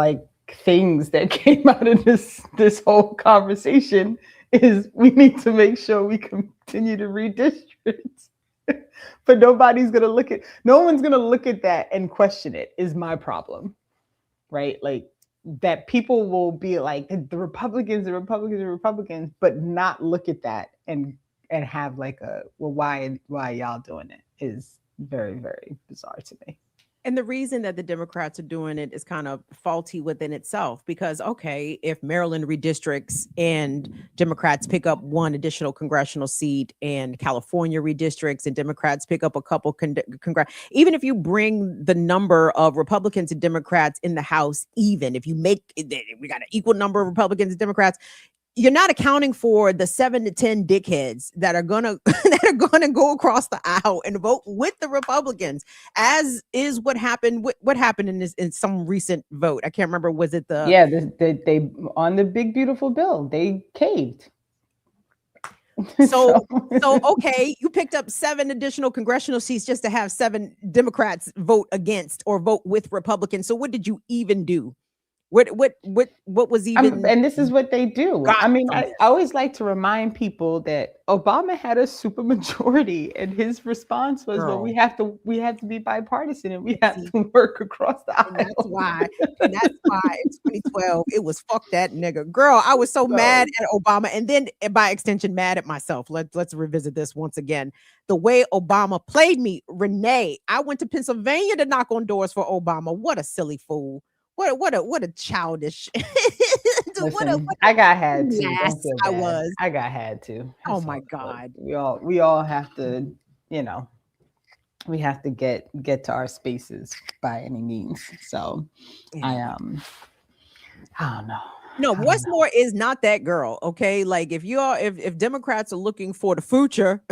things that came out of this whole conversation is we need to make sure we continue to redistrict. But no one's gonna look at that and question it, is my problem. Right? That people will be like, the Republicans, but not look at that and have why y'all doing it, is very, very bizarre to me. And the reason that the Democrats are doing it is kind of faulty within itself, because, okay, if Maryland redistricts and Democrats pick up one additional congressional seat, and California redistricts and Democrats pick up a couple, even if you bring the number of Republicans and Democrats in the House even, if you we got an equal number of Republicans and Democrats, you're not accounting for the 7 to 10 dickheads that are gonna go across the aisle and vote with the Republicans, as is what happened in some recent vote. I can't remember. Was it they on the big beautiful bill, they caved. So okay, you picked up 7 additional congressional seats just to have 7 Democrats vote against or vote with Republicans. So what did you even do? What was even and this is what they do. got I mean, from I this? always like to remind people that Obama had a supermajority, and his response was, "Well, Girl. we have to be bipartisan, and we have See, to work across the and that's aisle." why in 2012 it was fuck that nigga. Girl, I was so mad at Obama, and then by extension mad at myself. Let's revisit this once again. The way Obama played me, Renee. I went to Pennsylvania to knock on doors for Obama. What a silly fool. What a childish Listen, I got had to. ass Don't feel I bad. was. I got had to. Oh That's my all. God. We all have to, we have to get to our spaces by any means. So Yeah. I don't know. No, Wes Moore is not that girl. Okay. Like if Democrats are looking for the future,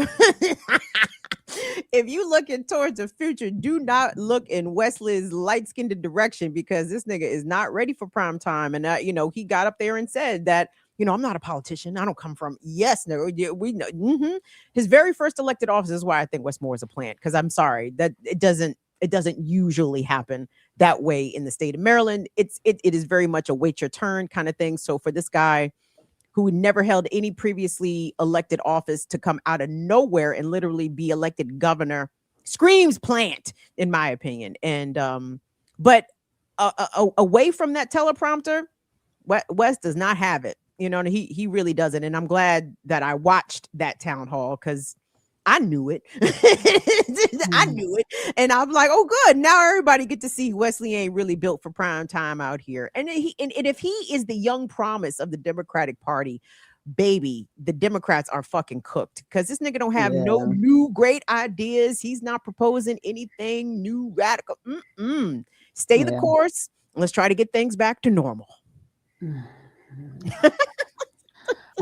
if you looking towards the future, do not look in Wesley's light-skinned direction, because this nigga is not ready for prime time. And he got up there and said that, I'm not a politician. I don't come from. Yes, no, we know. His very first elected office is why I think Wes Moore is a plant. Because I'm sorry that it doesn't usually happen that way in the state of Maryland. It is very much a wait your turn kind of thing. So for this guy who never held any previously elected office to come out of nowhere and literally be elected governor screams plant, in my opinion. And but away from that teleprompter, Wes does not have it. He really doesn't. And I'm glad that I watched that town hall, because I knew it. I knew it. And I'm like, oh, good. Now everybody get to see Wesley ain't really built for prime time out here. And if he is the young promise of the Democratic Party, baby, the Democrats are fucking cooked, because this nigga don't have no new great ideas. He's not proposing anything new, radical. Stay the course. Let's try to get things back to normal.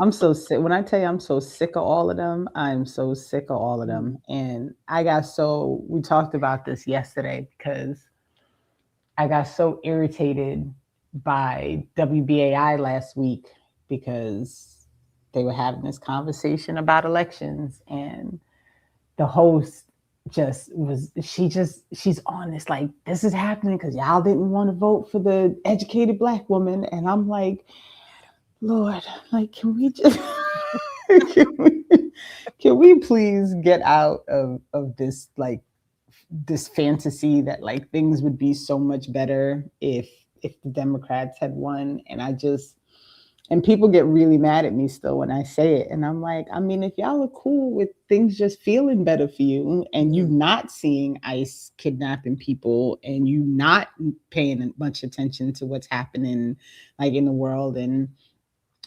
I'm so sick. When I tell you I'm so sick of all of them, I'm so sick of all of them. And we talked about this yesterday, because I got so irritated by WBAI last week, because they were having this conversation about elections, and the host she's on this, like, this is happening because y'all didn't want to vote for the educated Black woman. And I'm like, Lord, like, can we just can we please get out of this, like, this fantasy that, like, things would be so much better if the Democrats had won. And people get really mad at me still when I say it. And I'm like, I mean, if y'all are cool with things just feeling better for you, and you not seeing ICE kidnapping people, and you not paying much attention to what's happening, like, in the world, and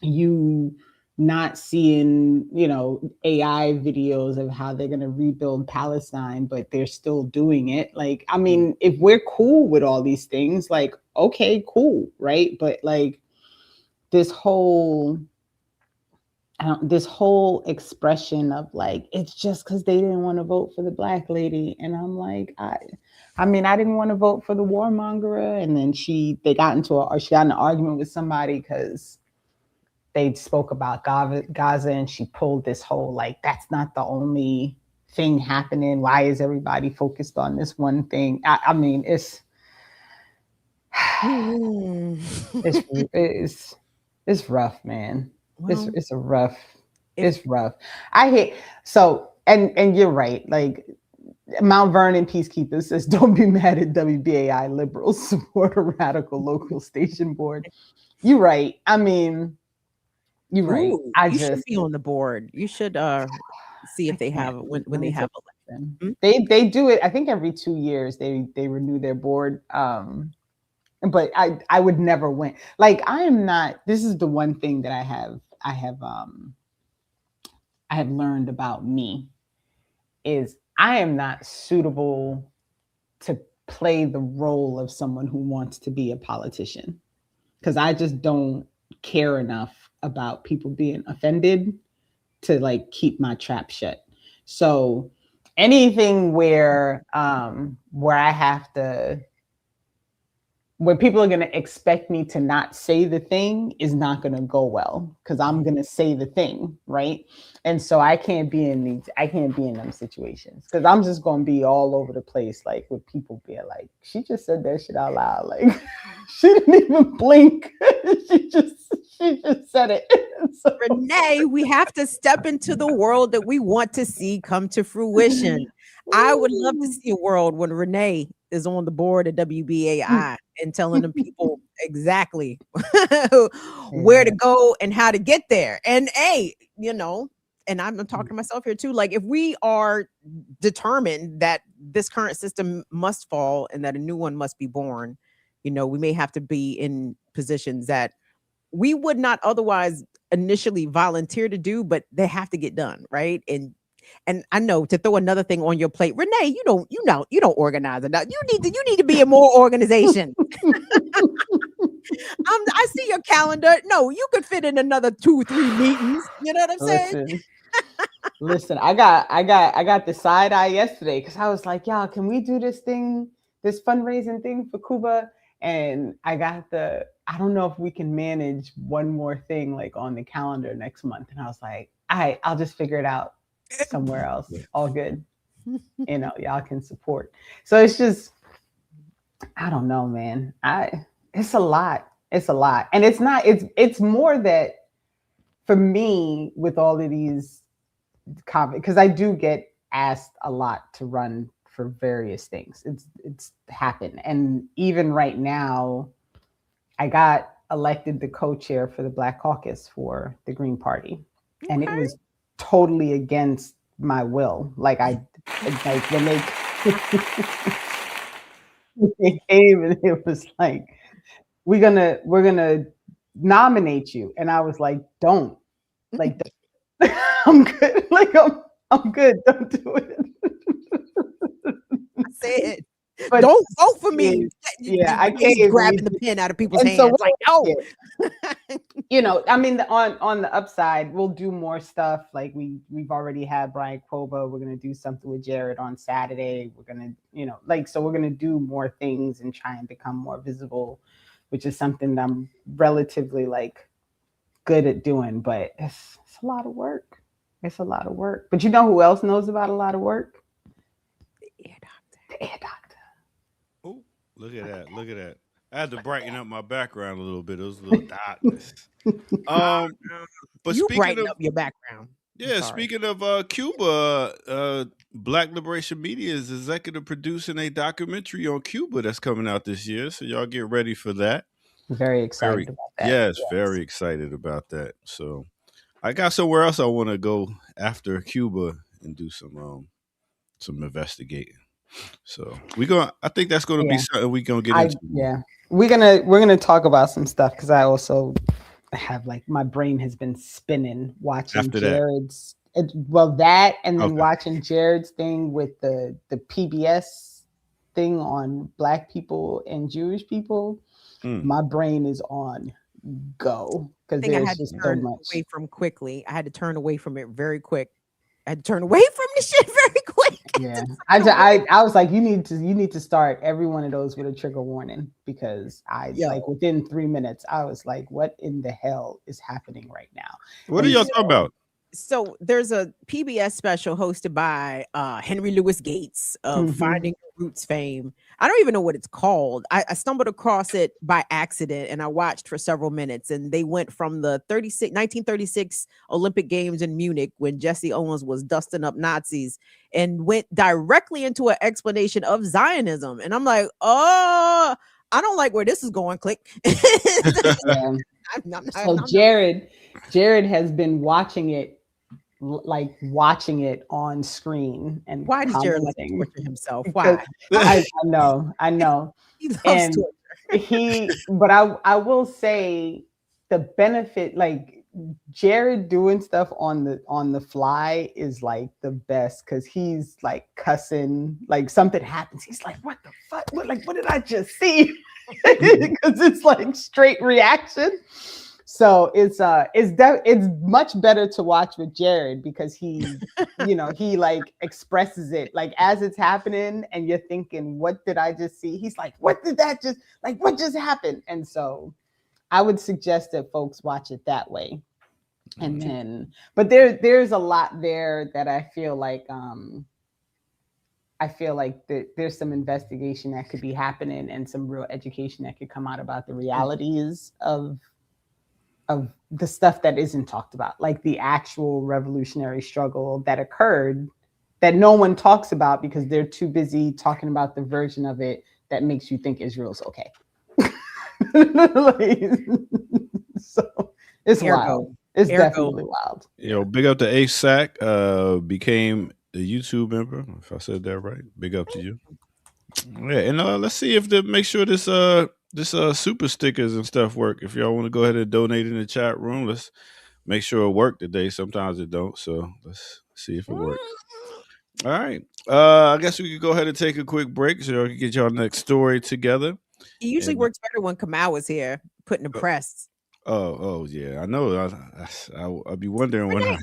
you not seeing, AI videos of how they're going to rebuild Palestine, but they're still doing it. Like, I mean, if we're cool with all these things, like, okay, cool, right? But, like, this whole expression of, like, it's just because they didn't want to vote for the Black lady. And I'm like, I didn't want to vote for the warmongerer. And then she got in an argument with somebody because they spoke about Gaza, and she pulled this whole, like, that's not the only thing happening. Why is everybody focused on this one thing? I mean, it's rough, man. Well, It's rough. I hate, and you're right. Like, Mount Vernon Peacekeepers says, don't be mad at WBAI liberals, support a radical local station board. You're right. I mean, you're right. You should be on the board. You should see if they have when they have election. They do it, I think, every 2 years. They renew their board. But I would never win. Like, I am not. This is the one thing that I have learned about me, is I am not suitable to play the role of someone who wants to be a politician, because I just don't care enough about people being offended to, like, keep my trap shut. So anything where I have to when people are going to expect me to not say the thing is not going to go well because I'm going to say the thing, right? And so I can't be in them situations because I'm just going to be all over the place, like with people being like, she just said that shit out loud, like she didn't even blink, she just said it. So, Renee, we have to step into the world that we want to see come to fruition. I would love to see a world when Renee is on the board at WBAI and telling them people exactly where to go and how to get there. And and I'm talking to myself here too. Like, if we are determined that this current system must fall and that a new one must be born, we may have to be in positions that we would not otherwise initially volunteer to do, but they have to get done, right? And I know, to throw another thing on your plate, Renee, you don't organize enough. You need to be in more organization. I see your calendar. No, you could fit in another 2-3 meetings. You know what I'm saying? Listen, I got the side eye yesterday because I was like, y'all, can we do this fundraising thing for Cuba? And I don't know if we can manage one more thing like on the calendar next month. And I was like, I'll just figure it out somewhere else. All good. Y'all can support. So it's just, I don't know, man. It's a lot. And it's more that for me with all of these because I do get asked a lot to run for various things. It's happened. And even right now, I got elected the co-chair for the Black Caucus for the Green Party. Okay. And it was totally against my will. Like when they came and it was like, we're gonna nominate you. And I was like, don't. Like, I'm good. Like, I'm good. Don't do it. I said, but don't vote for me. Yeah, I can't. Grabbing the pen out of people's hands. So like, no. I mean, on the upside, we'll do more stuff. Like we've already had Brian Quoba. We're gonna do something with Jared on Saturday. We're gonna, so we're gonna do more things and try and become more visible, which is something that I'm relatively good at doing. But it's a lot of work. It's a lot of work. But you know who else knows about a lot of work? The ear doctor. Oh, look at that. Look at that. I had to brighten up my background a little bit. It was a little darkness. But you brighten up your background. Yeah, speaking of Cuba, Black Liberation Media is executive producing a documentary on Cuba that's coming out this year. So y'all get ready for that. Very excited about that. Yes, very excited about that. So I got somewhere else I want to go after Cuba and do some investigating. So I think that's gonna be something we're gonna get into. Yeah. We're gonna talk about some stuff because I also have my brain has been spinning watching after Jared's that and then watching Jared's thing with the PBS thing on Black people and Jewish people. My brain is on go because there's just so much. Away from quickly. I had to turn away from it very quick. I had to turn away from the shit very quick. Yeah, I was like, you need to start every one of those with a trigger warning because within 3 minutes I was like, what in the hell is happening right now? What are y'all talking about? So there's a PBS special hosted by Henry Louis Gates of Finding Roots fame. I don't even know what it's called. I stumbled across it by accident and I watched for several minutes, and they went from the 1936 Olympic Games in Munich when Jesse Owens was dusting up Nazis and went directly into an explanation of Zionism. And I'm like, oh, I don't like where this is going. Click. So Jared has been watching it on screen. And why does Jared like to torture himself? Why? I know. He loves torture. But I will say the benefit, Jared doing stuff on the fly is the best because he's cussing, something happens. He's like, what the fuck? What did I just see? Because it's straight reaction. So it's much better to watch with Jared because he like expresses it like as it's happening and you're thinking, what did I just see? He's like, what just happened? And so I would suggest that folks watch it that way. And then, but there's a lot there that I feel like there's some investigation that could be happening and some real education that could come out about the realities of the stuff that isn't talked about, like the actual revolutionary struggle that occurred that no one talks about because they're too busy talking about the version of it that makes you think Israel's okay. So it's wild. It's definitely wild. Big up to ASAC, became a YouTube member. If I said that right, big up to you. Yeah, and let's see if make sure this super stickers and stuff work. If y'all want to go ahead and donate in the chat room, let's make sure it worked today. Sometimes it don't, so let's see if it works. All right. I guess we could go ahead and take a quick break so y'all can get y'all next story together. It usually works better when Kamau is here, putting the press. Oh yeah, I know. I'll be wondering what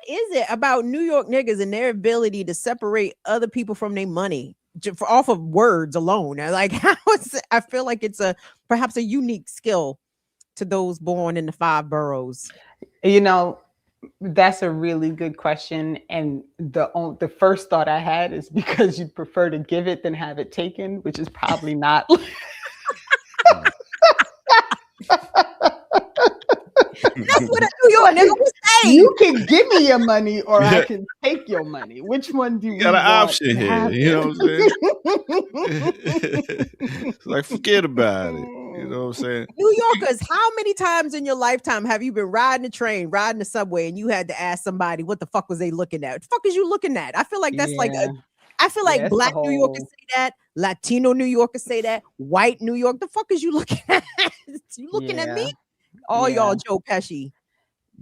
is it about New York niggas and their ability to separate other people from their money off of words alone? Like, I feel like it's perhaps a unique skill to those born in the 5 boroughs. That's a really good question, and the first thought I had is because you'd prefer to give it than have it taken, which is probably not. That's what a New York nigga would say. You can give me your money or I can take your money. Which one do you got an option here? You know what I'm saying? It's like, forget about it. You know what I'm saying? New Yorkers, how many times in your lifetime have you been riding the train, riding the subway, and you had to ask somebody what the fuck was they looking at? What the fuck is you looking at? I feel like that's Black New Yorkers say that, Latino New Yorkers say that, white New York. The fuck is you looking at? You looking at me? All y'all Joe Pesci.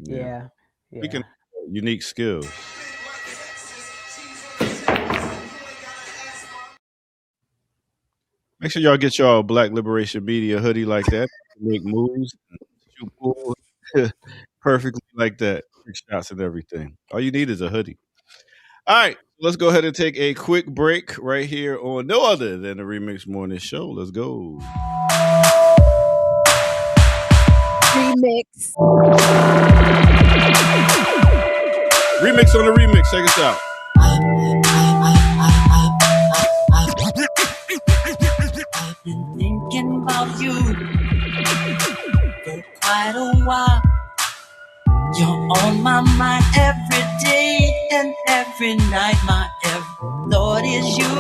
Yeah. Speaking of unique skills. Make sure y'all get y'all Black Liberation Media hoodie like that. Make moves, shoot pool perfectly like that. Trick shots and everything. All you need is a hoodie. All right, let's go ahead and take a quick break right here on no other than the Remix Morning Show. Let's go. Remix on the remix. Check us out. I've been thinking about you for quite a while. You're on my mind every day and every night. My every thought is you.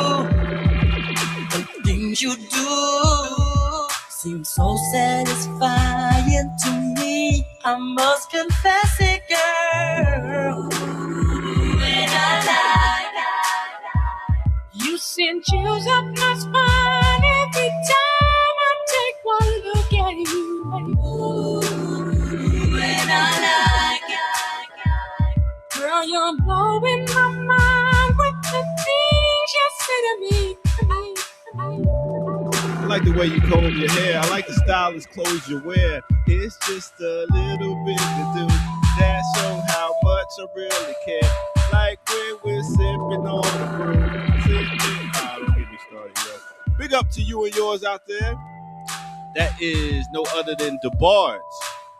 The things you do seem so satisfying to me. I must confess it, girl. When I lie, you send chills up my spine every time I take one look at you. When I lie, girl, you're blowing my mind with the things you say to me. I like the way you comb your hair. I like the stylish clothes you wear. It's just a little bit to do that show how much I really care. Like when we're sipping on the brew. Don't get me started yet. Big up to you and yours out there. That is no other than the Bards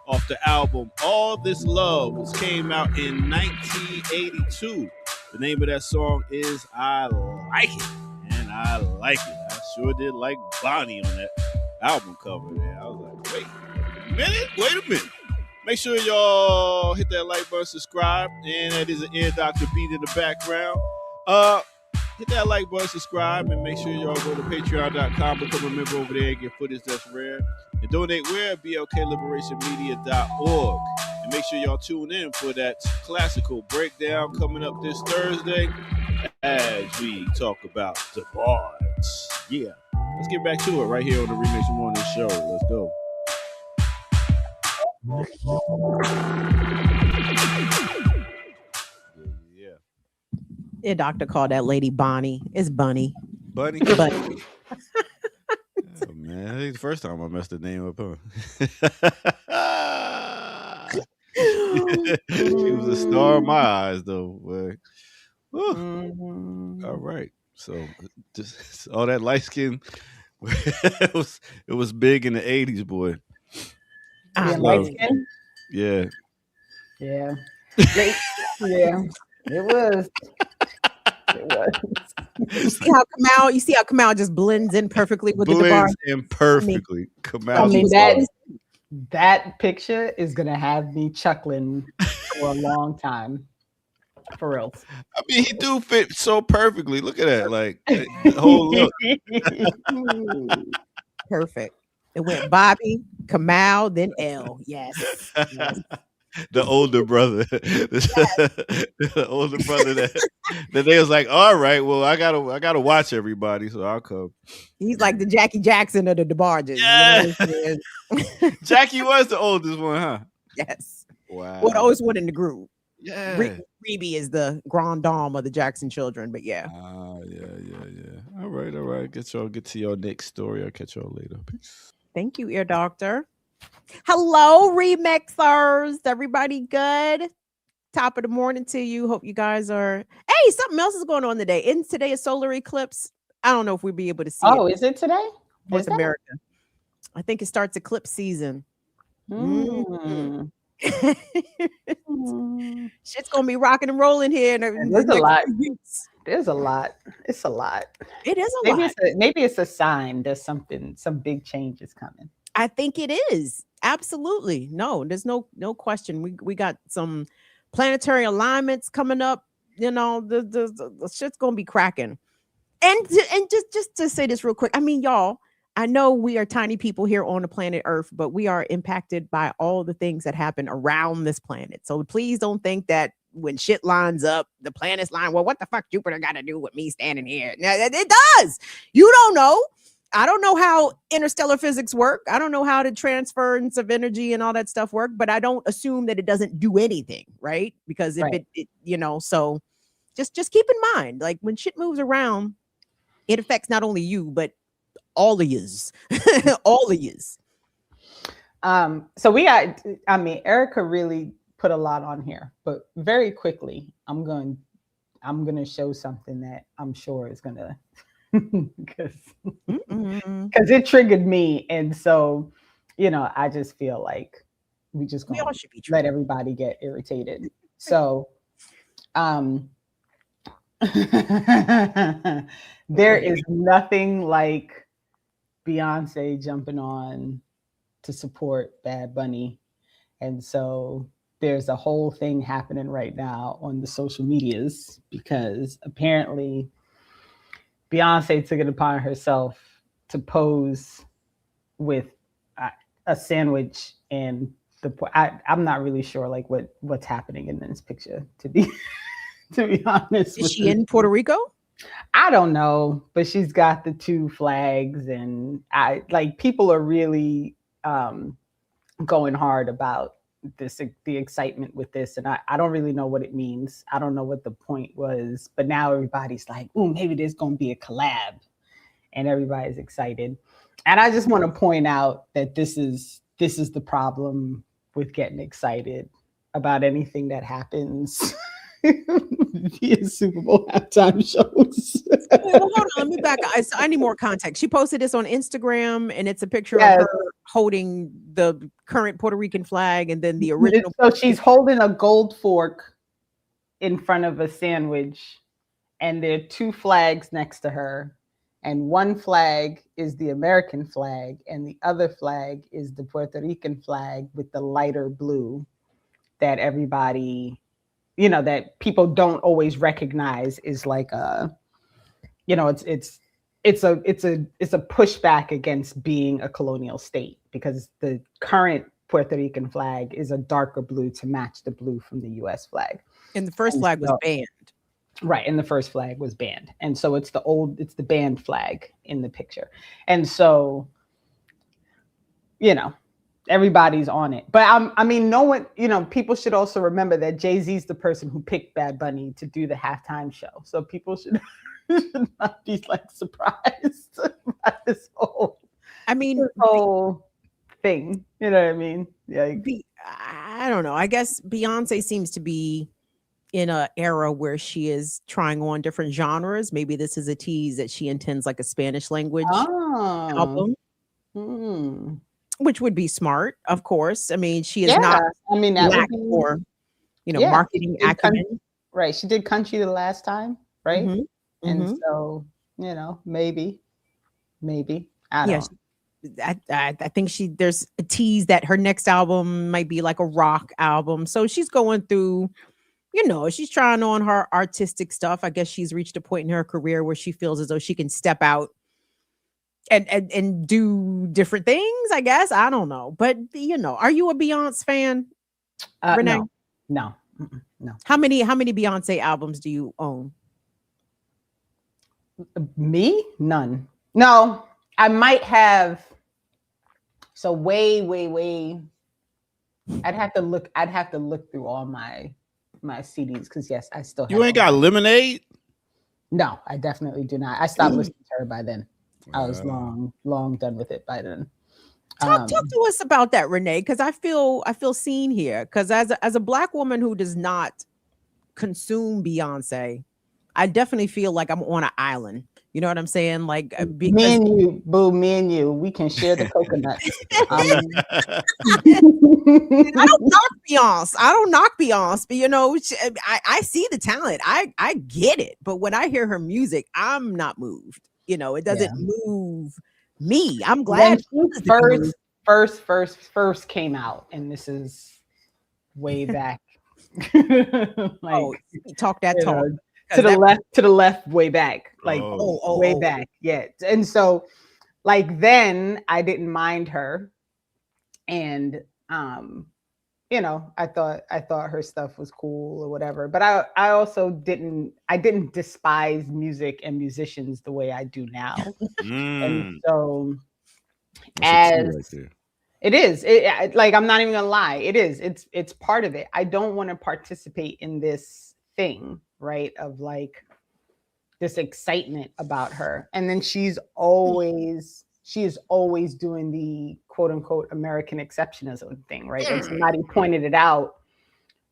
off the album All This Love, which came out in 1982. The name of that song is I Like It. And I like it. I sure did like Bonnie on that album cover there. I was like, wait a minute. Make sure y'all hit that like button, subscribe, and that is an Ear Doctor beat in the background. Hit that like button, subscribe, and make sure y'all go to patreon.com, become a member over there and get footage that's rare. And donate where? blkliberationmedia.org. And make sure y'all tune in for that classical breakdown coming up this Thursday as we talk about the Bards. Yeah. Let's get back to it right here on the Remix Morning Show. Let's go. Yeah, doctor called that lady Bonnie. It's Bunny. Bunny? Bunny. Oh, man, I think the first time I messed the name up, huh? She was a star in my eyes, though. Boy. Whew. Mhm. All right. So just all that light skin, it was big in the 80s, boy. I Being Love. light skinned? Yeah. Yeah. Yeah. It was. It was. You see how Kamal just blends in perfectly with the Blends DeBarge? in perfectly. I Kamal's mean, a star. that picture is gonna have me chuckling for a long time. For real. I mean, he do fit so perfectly. Look at that. Like the whole look. Perfect. It went Bobby, Kamal, then L. Yes. Yes. The older brother. The older brother that they was like, all right, well, I gotta watch everybody, so I'll come. He's like the Jackie Jackson of the DeBarges. Yeah. You know what I'm saying? Jackie was the oldest one, huh? Yes. Wow. Well, the oldest one in the group. Yeah. Rebe is the grand dame of the Jackson children, but yeah. Yeah. All right. Get to your next story. I'll catch y'all later. Peace. Thank you, Ear Doctor. Hello, remixers. Everybody good? Top of the morning to you. Hope you guys are. Hey, something else is going on today. Isn't today a solar eclipse? I don't know if we'll be able to see it. Is it today? North America. I think it starts eclipse season. Mm. Shit's gonna be rocking and rolling here. There's a lot. There's a lot. It's a lot. It is a lot. Maybe it's a sign there's some big changes coming. I think it is. Absolutely. No, there's no question. We got some planetary alignments coming up. You know, the shit's gonna be cracking. And just to say this real quick, I mean, y'all, I know we are tiny people here on the planet Earth, but we are impacted by all the things that happen around this planet. So please don't think that when shit lines up, the planets line. Well, what the fuck Jupiter got to do with me standing here? No, it does. You don't know. I don't know how interstellar physics work. I don't know how the transference of energy and all that stuff work, but I don't assume that it doesn't do anything, right? Because if it so just keep in mind, like when shit moves around, it affects not only you, but all of yous. All of yous. So we got, I mean, Erica really put a lot on here, but very quickly, I'm going to show something that I'm sure is going to, because it triggered me. And so, I just feel like we just going to let everybody get irritated. So, there is nothing like Beyonce jumping on to support Bad Bunny. And so there's a whole thing happening right now on the social medias because apparently Beyonce took it upon herself to pose with a sandwich and I'm not really sure like what's happening in this picture to be honest. Is she in Puerto Rico? I don't know, but she's got the two flags and people are really going hard about the excitement with this. And I don't really know what it means. I don't know what the point was, but now everybody's like, oh, maybe there's going to be a collab and everybody's excited. And I just want to point out that this is the problem with getting excited about anything that happens via Super Bowl halftime shows. Well, hold on, let me back up. I need more context. She posted this on Instagram, and it's a picture of her holding the current Puerto Rican flag, and then the original. So she's holding a gold fork in front of a sandwich, and there are two flags next to her, and one flag is the American flag, and the other flag is the Puerto Rican flag with the lighter blue that everybody, that people don't always recognize is like a, it's a pushback against being a colonial state because the current Puerto Rican flag is a darker blue to match the blue from the US flag. And the first flag was banned. Right. And the first flag was banned. And so it's the banned flag in the picture. And so, everybody's on it. But no one, people should also remember that Jay-Z's the person who picked Bad Bunny to do the halftime show. So people should not be like surprised by this whole thing. You know what I mean? Yeah. I don't know. I guess Beyonce seems to be in an era where she is trying on different genres. Maybe this is a tease that she intends like a Spanish language Oh, album, hmm. which would be smart, of course. I mean, she is Yeah. not I mean, that would lack be, for, yeah. marketing She did acumen. right. She did country the last time, right? Mhm, And mhm. so, maybe, I Yeah, don't. I think there's a tease that her next album might be like a rock album. So she's going through, she's trying on her artistic stuff. I guess she's reached a point in her career where she feels as though she can step out and do different things, I guess. I don't know. But are you a Beyonce fan, Renee? No. No. How many Beyonce albums do you own? Me? None. No, I might have. So way. I'd have to look through all my CDs because yes, I still have. You ain't got Lemonade? No, I definitely do not. I stopped listening to her by then. I was long done with it by then. Talk to us about that, Renee, because I feel seen here. Because as a Black woman who does not consume Beyonce, I definitely feel like I'm on an island. You know what I'm saying? Like because me and you, boo, we can share the coconut. I don't knock Beyonce, but I see the talent. I get it. But when I hear her music, I'm not moved. It doesn't move me. I'm glad when she first came out, and this is way back. Talk that talk. To the left, way back, way back. Yeah. And so then I didn't mind her. And I thought her stuff was cool or whatever. But I also didn't despise music and musicians the way I do now. And so it is. I'm not even gonna lie. It is. It's part of it. I don't want to participate in this thing, right? Of like this excitement about her. And then she is always doing the quote unquote American exceptionism thing, right? And somebody pointed it out.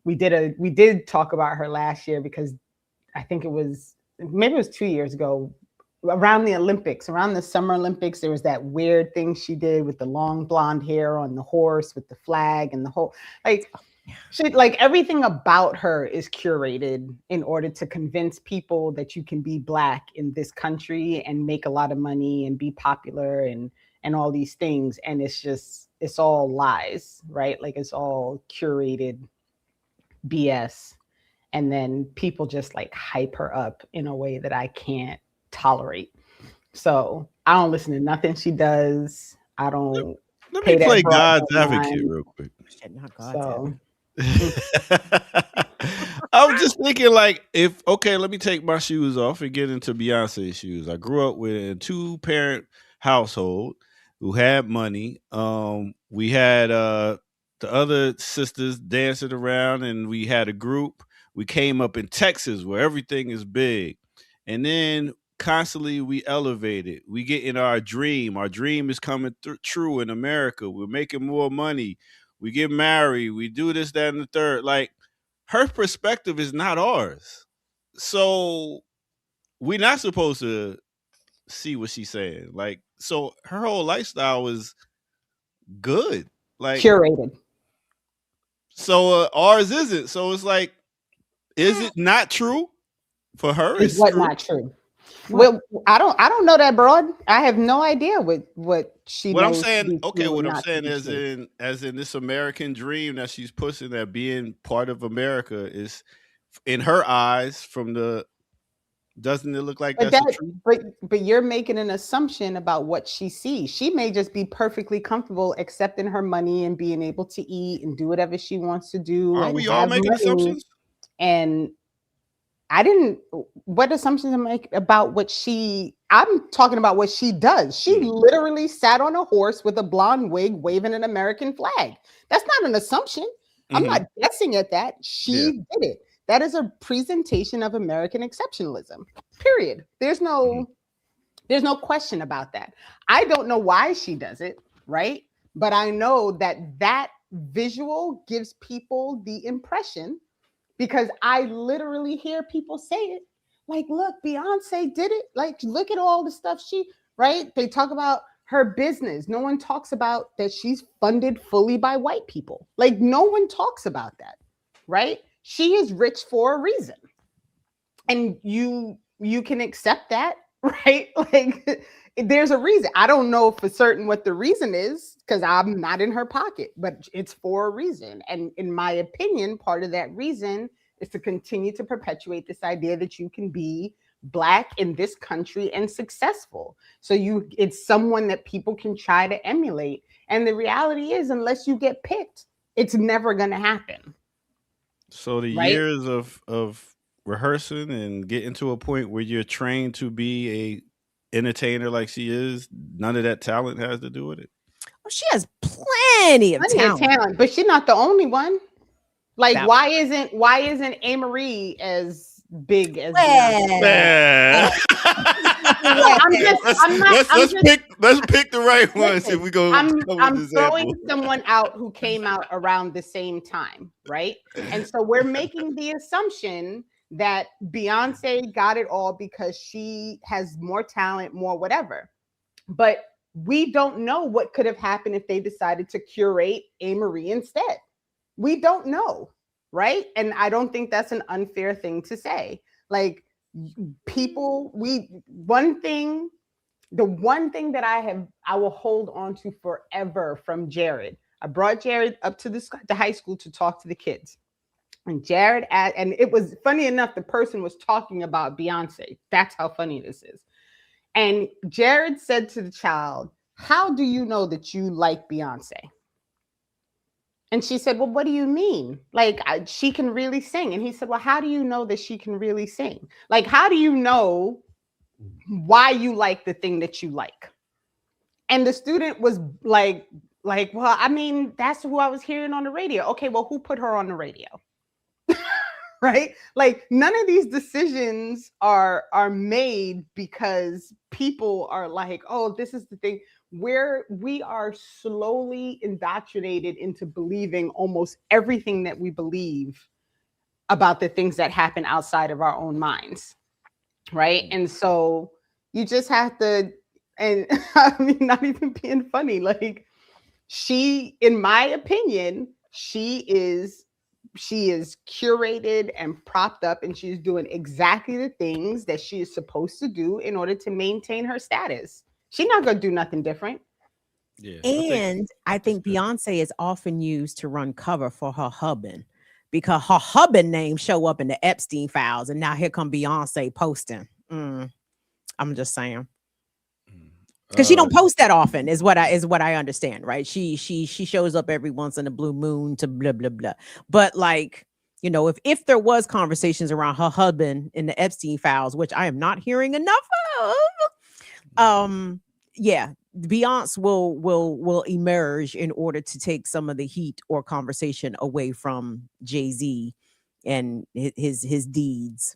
We did talk about her last year because I think it was 2 years ago. Around the Summer Olympics, there was that weird thing she did with the long blonde hair on the horse with the flag and the whole everything about her is curated in order to convince people that you can be Black in this country and make a lot of money and be popular and all these things. And it's all lies, right? Like it's all curated BS. And then people just hype her up in a way that I can't tolerate. So I don't listen to nothing she does. I don't. Let me play God's advocate real quick. I was just thinking let me take my shoes off and get into Beyonce's shoes. I grew up with a 2-parent household who had money. We had the other sisters dancing around, and we had a group. We came up in Texas where everything is big. And then constantly we elevated. We get in our dream. Our dream is coming true in America. We're making more money. We get married. We do this, that, and the third. Her perspective is not ours. So we're not supposed to see what she's saying. So her whole lifestyle is good. Curated. So ours isn't. So it's is it not true? For her, it's what true. Not true. Well, I don't know that broad. I have no idea what she. What I'm saying, what I'm saying is as in this American dream that she's pushing, that being part of America is, in her eyes, doesn't it look like that's true? But you're making an assumption about what she sees. She may just be perfectly comfortable accepting her money and being able to eat and do whatever she wants to do. Aren't we all making assumptions? And what assumptions am I making about I'm talking about what she does. She literally sat on a horse with a blonde wig waving an American flag. That's not an assumption. I'm not guessing at that. She did it. That is a presentation of American exceptionalism, period. There's no question about that. I don't know why she does it, right? But I know that visual gives people the impression, because I literally hear people say it, like, look, Beyonce did it. Like, look at all the stuff right? They talk about her business. No one talks about that she's funded fully by white people. Like, no one talks about that, right? She is rich for a reason. And you can accept that, right? Like, there's a reason. I don't know for certain what the reason is, because I'm not in her pocket, but it's for a reason. And in my opinion, part of that reason is to continue to perpetuate this idea that you can be Black in this country and successful. So it's someone that people can try to emulate. And the reality is, unless you get picked, it's never going to happen. So the right? years of rehearsing and getting to a point where you're trained to be a entertainer like she is, none of that talent has to do with it. Well, she has plenty of talent, but she's not the only one. Like, why isn't Amory as big as let's pick the right ones. If we go, I'm throwing someone out who came out around the same time, right? And so we're making the assumption that Beyonce got it all because she has more talent, more whatever. But we don't know what could have happened if they decided to curate Amory instead. We don't know, right? And I don't think that's an unfair thing to say. Like, people, the one thing that I will hold on to forever from Jared. I brought Jared up to the high school to talk to the kids. And Jared, and it was funny enough, the person was talking about Beyonce. That's how funny this is. And Jared said to the child, "How do you know that you like Beyonce?" And she said, "Well, what do you mean? Like, she can really sing." And he said, "Well, how do you know that she can really sing? Like, how do you know why you like the thing that you like?" And the student was like, "Well, I mean, that's who I was hearing on the radio." Okay, well, who put her on the radio? Right? Like, none of these decisions are made because people are like, "Oh, this is the thing." Where we are slowly indoctrinated into believing almost everything that we believe about the things that happen outside of our own minds, right? And so you just have to, and I mean, not even being funny, like, she, in my opinion, she is curated and propped up, and she's doing exactly the things that she is supposed to do in order to maintain her status. She's not going to do nothing different. Yeah. And I think Beyonce is often used to run cover for her husband, because her husband name show up in the Epstein files, and now here come Beyonce posting. I'm just saying, because she don't post that often, is what I understand, right? She shows up every once in a blue moon to blah blah blah. But, like, you know, if there was conversations around her husband in the Epstein files, which I am not hearing enough of, yeah, Beyonce will emerge in order to take some of the heat or conversation away from Jay-Z and his deeds.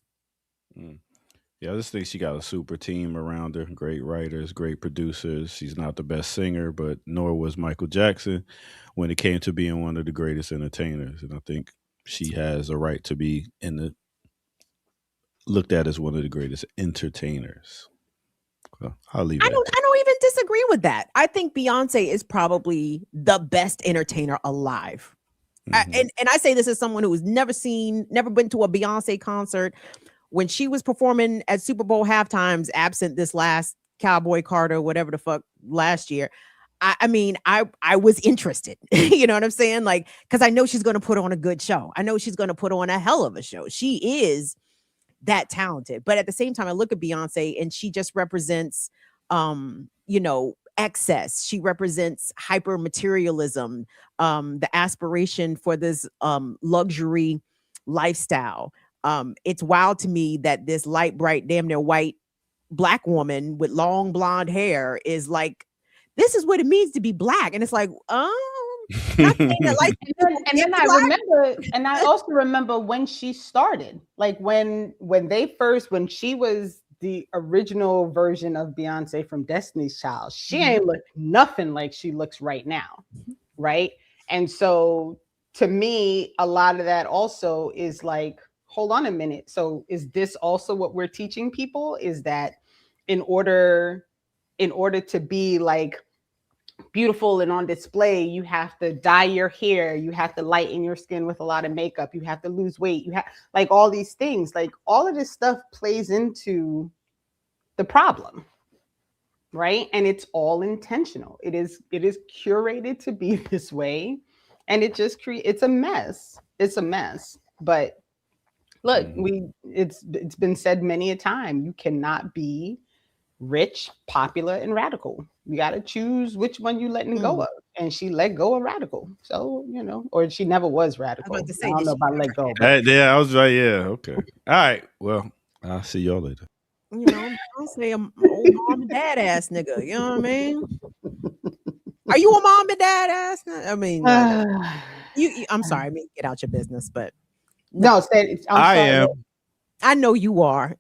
Yeah, I just think she got a super team around her. Great writers, great producers. She's not the best singer, but nor was Michael Jackson when it came to being one of the greatest entertainers. And I think she has a right to be looked at as one of the greatest entertainers. So I'll leave it. I don't even disagree with that. I think Beyonce is probably the best entertainer alive. And I say this as someone who has never been to a Beyonce concert. When she was performing at Super Bowl halftimes, absent this last Cowboy Carter, whatever the fuck, last year, I mean, I was interested. You know what I'm saying? Like, because I know she's going to put on a good show. I know she's going to put on a hell of a show. She is that talented. But at the same time, I look at Beyonce and she just represents, excess. She represents hyper materialism, the aspiration for this luxury lifestyle. It's wild to me that this light, bright, damn near white Black woman with long blonde hair is like, this is what it means to be Black. And it's like, not saying that, like, and then I remember, and I also remember when she started, like when she was the original version of Beyonce from Destiny's Child, she ain't looked nothing like she looks right now, right? And so to me, a lot of that also is like, hold on a minute. So is this also what we're teaching people? Is that in order to be like beautiful and on display, you have to dye your hair, you have to lighten your skin with a lot of makeup, you have to lose weight, you have like all these things, like all of this stuff plays into the problem, right? And it's all intentional. It is curated to be this way, and it just it's a mess. It's a mess. But look, it's been said many a time, you cannot be rich, popular, and radical. You got to choose which one you letting go of. And she let go of radical. So, or she never was radical. about to say, I don't did know she about let ever- go. But Yeah, I was right. Yeah, okay. All right. Well, I'll see y'all later. I'll say I'm old mom and dad ass nigga. You know what I mean? Are you a mom and dad ass? I mean, I'm sorry, I mean, get out your business, but no, I'm I sorry. am. I know you are.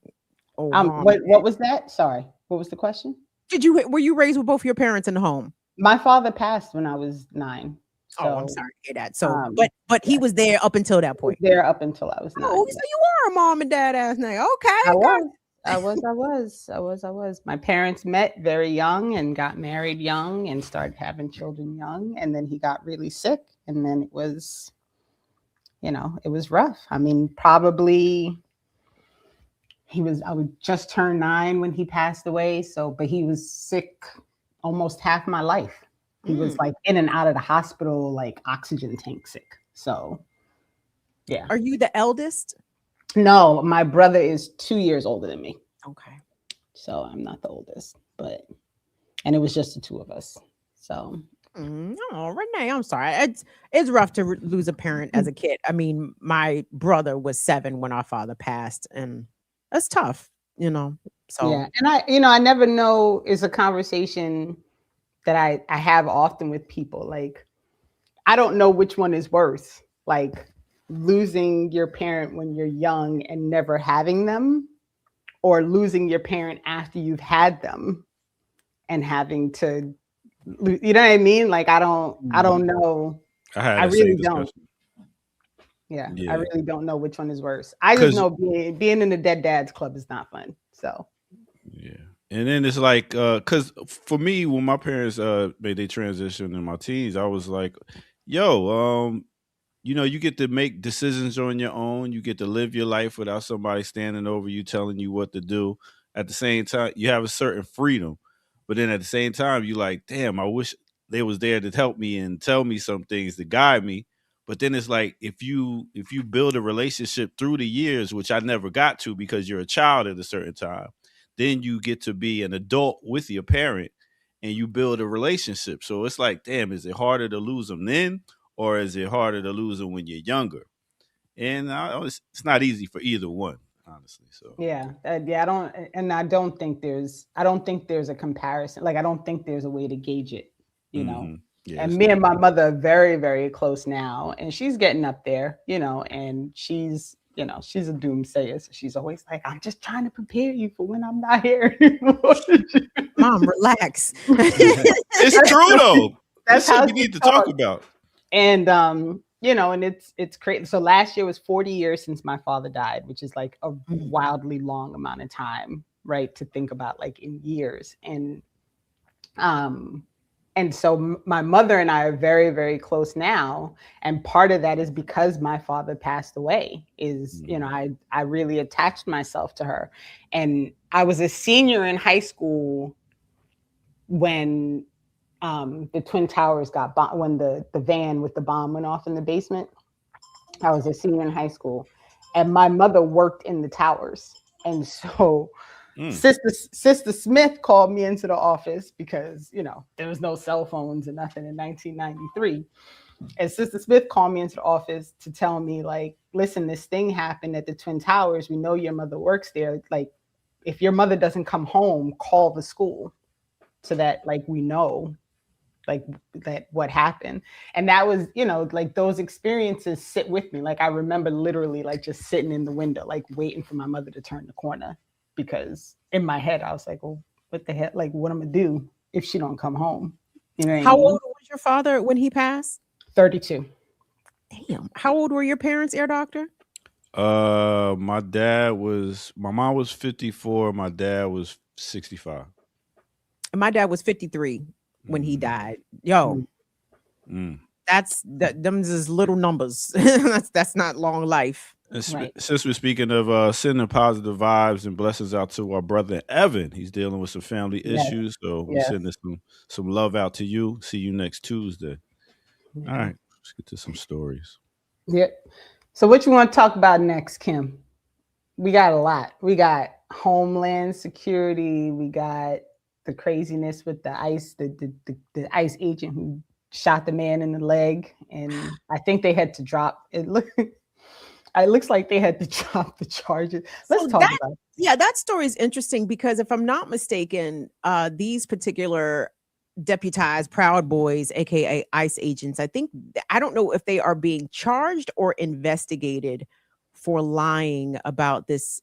Oh, mom. What was that? Sorry. What was the question? Were you raised with both your parents in the home? My father passed when I was 9. So, I'm sorry to hear that. So, um, but he was there up until that point. there up until I was 9. Oh, so you were a mom and dad ass nigga. Okay. I was. My parents met very young and got married young and started having children young. And then he got really sick. And then it was, it was rough. I mean, probably I would just turn 9 when he passed away. So, but he was sick almost half my life. He was like in and out of the hospital, like oxygen tank sick. So, yeah. Are you the eldest? No, my brother is 2 years older than me. Okay. So I'm not the oldest, and it was just the two of us. So. Oh, Renee, I'm sorry. It's rough to lose a parent as a kid. I mean, my brother was 7 when our father passed, and that's tough, So yeah, and I never know is a conversation that I have often with people. Like, I don't know which one is worse, like losing your parent when you're young and never having them, or losing your parent after you've had them and having to, you know what I mean? Like, I don't know. I really don't. Yeah, I really don't know which one is worse. I just know being in the Dead Dads Club is not fun. So. Yeah. And then it's like, because for me, when my parents made their transition in my teens, I was like, yo, you get to make decisions on your own. You get to live your life without somebody standing over you, telling you what to do. At the same time, you have a certain freedom. But then at the same time, you like, damn, I wish they was there to help me and tell me some things to guide me. But then it's like, if you build a relationship through the years, which I never got to because you're a child at a certain time, then you get to be an adult with your parent and you build a relationship. So it's like, damn, is it harder to lose them then, or is it harder to lose them when you're younger? And it's not easy for either one, honestly. So yeah, I don't think there's a comparison. Like, I don't think there's a way to gauge it, Yeah, and me and my mother are very, very close now, and she's getting up there, and she's a doomsayer. So she's always like, I'm just trying to prepare you for when I'm not here. Mom, relax. It's true though. That's how we need to talk about. And and it's crazy. So last year was 40 years since my father died, which is like a wildly long amount of time, right? To think about, like, in years. And so my mother and I are very, very close now. And part of that is because my father passed away, is, I really attached myself to her. And I was a senior in high school when the Twin Towers got bombed, when the van with the bomb went off in the basement. I was a senior in high school, and my mother worked in the towers. And so Sister Smith called me into the office because, there was no cell phones and nothing in 1993. And Sister Smith called me into the office to tell me, like, listen, this thing happened at the Twin Towers. We know your mother works there. Like, if your mother doesn't come home, call the school so that, like, we know, like, that what happened. And that was, like, those experiences sit with me. Like, I remember literally, like, just sitting in the window, like, waiting for my mother to turn the corner, because in my head I was like, well, what the hell, like, what am I gonna do if she don't come home? How old was your father when he passed? 32. Damn. How old were your parents, Air Doctor? My mom was 54, my dad was 65. And my dad was 53 when he Mhm. died. Yo, Mm. them is little numbers. that's not long life. Right. Since we're speaking of sending positive vibes and blessings out to our brother Evan, he's dealing with some family Yes. issues, so we're Yes. sending some love out to you. See you next Tuesday. Yeah. All right, let's get to some stories. Yeah. So what you want to talk about next, Kim? We got a lot. We got Homeland Security. We got the craziness with the ICE, the ICE agent who shot the man in the leg, and I think they had to drop it. It looks like they had to drop the charges. Let's talk about it. Yeah, that story is interesting because if I'm not mistaken, these particular deputized Proud Boys, aka ICE agents, I don't know if they are being charged or investigated for lying about this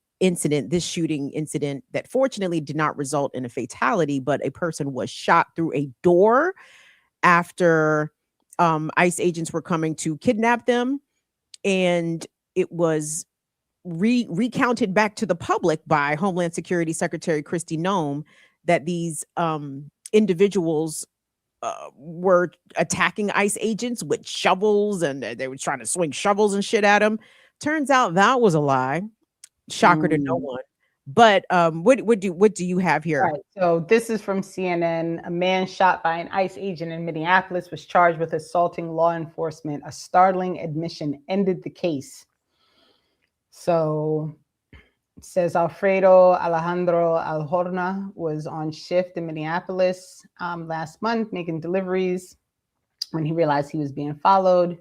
shooting incident that fortunately did not result in a fatality, but a person was shot through a door after ICE agents were coming to kidnap them, and it was recounted back to the public by Homeland Security Secretary Kristi Noem that these individuals were attacking ICE agents with shovels, and they were trying to swing shovels and shit at them. Turns out that was a lie. Shocker to no one. But what do you have here? All right, so this is from CNN. A man shot by an ICE agent in Minneapolis was charged with assaulting law enforcement. A startling admission ended the case. So it says Alfredo Alejandro Alhorna was on shift in Minneapolis last month making deliveries when he realized he was being followed.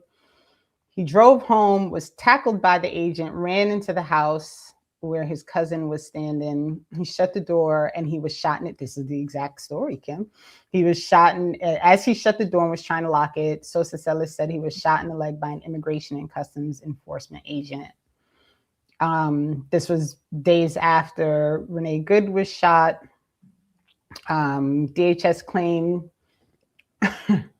He drove home, was tackled by the agent, ran into the house where his cousin was standing. He shut the door and he was shot in it. This is the exact story, Kim. He was shot as he shut the door and was trying to lock it. Sosa Celis said he was shot in the leg by an immigration and customs enforcement agent. This was days after Renee Good was shot. DHS claimed,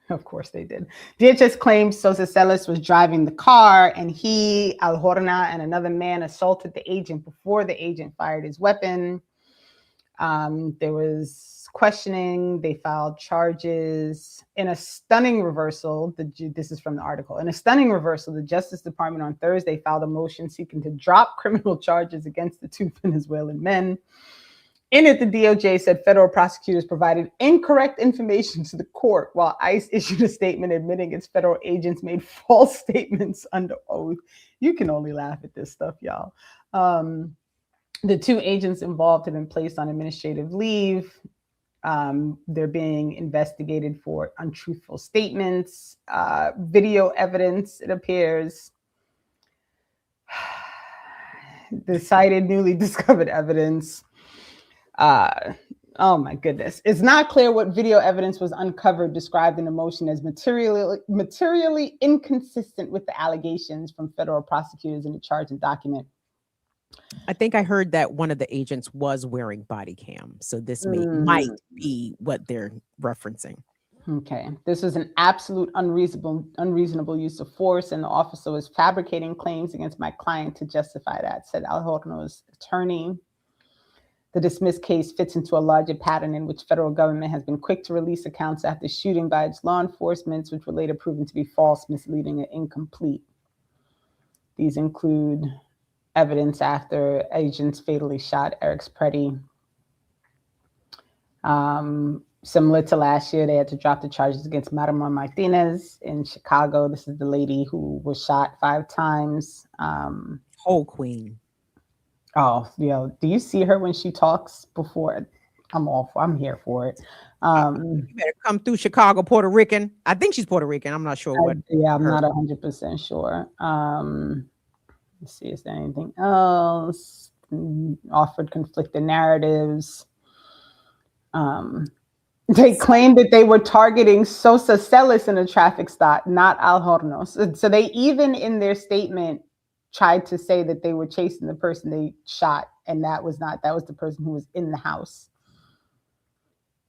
of course they did. DHS claimed Sosa Celis was driving the car and he, Alhorna, and another man assaulted the agent before the agent fired his weapon. There was questioning. They filed charges. In a stunning reversal, this is from the article. In a stunning reversal, the Justice Department on Thursday filed a motion seeking to drop criminal charges against the two Venezuelan men. In it, the DOJ said federal prosecutors provided incorrect information to the court, while ICE issued a statement admitting its federal agents made false statements under oath. You can only laugh at this stuff, y'all. The two agents involved have been placed on administrative leave. They're being investigated for untruthful statements, video evidence, it appears. Decided newly discovered evidence. Oh my goodness. It's not clear what video evidence was uncovered, described in the motion as materially inconsistent with the allegations from federal prosecutors in the charging document. I think I heard that one of the agents was wearing body cam. So this might be what they're referencing. Okay. This was an absolute unreasonable use of force, and the officer was fabricating claims against my client to justify that, said Alhorno's attorney. The dismissed case fits into a larger pattern in which federal government has been quick to release accounts after shooting by its law enforcement, which were later proven to be false, misleading, and incomplete. These include evidence after agents fatally shot Eric Spredi. Similar to last year, they had to drop the charges against Marimar Martinez in Chicago. This is the lady who was shot 5 times. Whole queen. Oh, yeah. Do you see her when she talks before? I'm here for it. You better come through Chicago, Puerto Rican. I think she's Puerto Rican. I'm not sure what. I'm not 100% sure. Let's see, is there anything else? Offered conflicting narratives. They claimed that they were targeting Sosa Celis in a traffic stop, not Alhorno. So they even in their statement tried to say that they were chasing the person they shot, and that was the person who was in the house.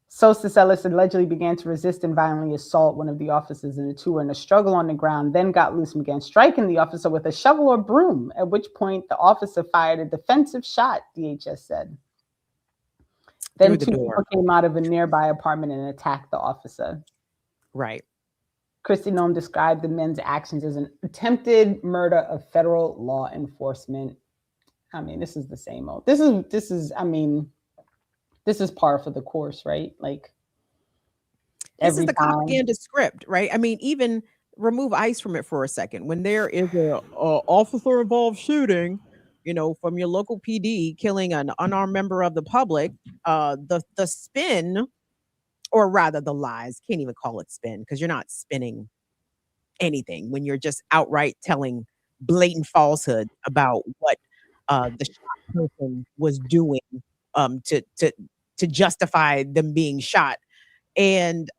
Solstice Ellis allegedly began to resist and violently assault one of the officers, and the two were in a struggle on the ground, then got loose and began striking the officer with a shovel or broom, at which point the officer fired a defensive shot, DHS said. Then Through the two door. people came out of a nearby apartment and attacked the officer. Right. Kristi Noem described the men's actions as an attempted murder of federal law enforcement. I mean, this is the same old. This is par for the course, right? Like, this is the propaganda script, right? I mean, even remove ICE from it for a second. When there is a officer involved shooting, you know, from your local PD killing an unarmed member of the public, the spin, or rather the lies, can't even call it spin because you're not spinning anything when you're just outright telling blatant falsehood about what the shot person was doing to justify them being shot. And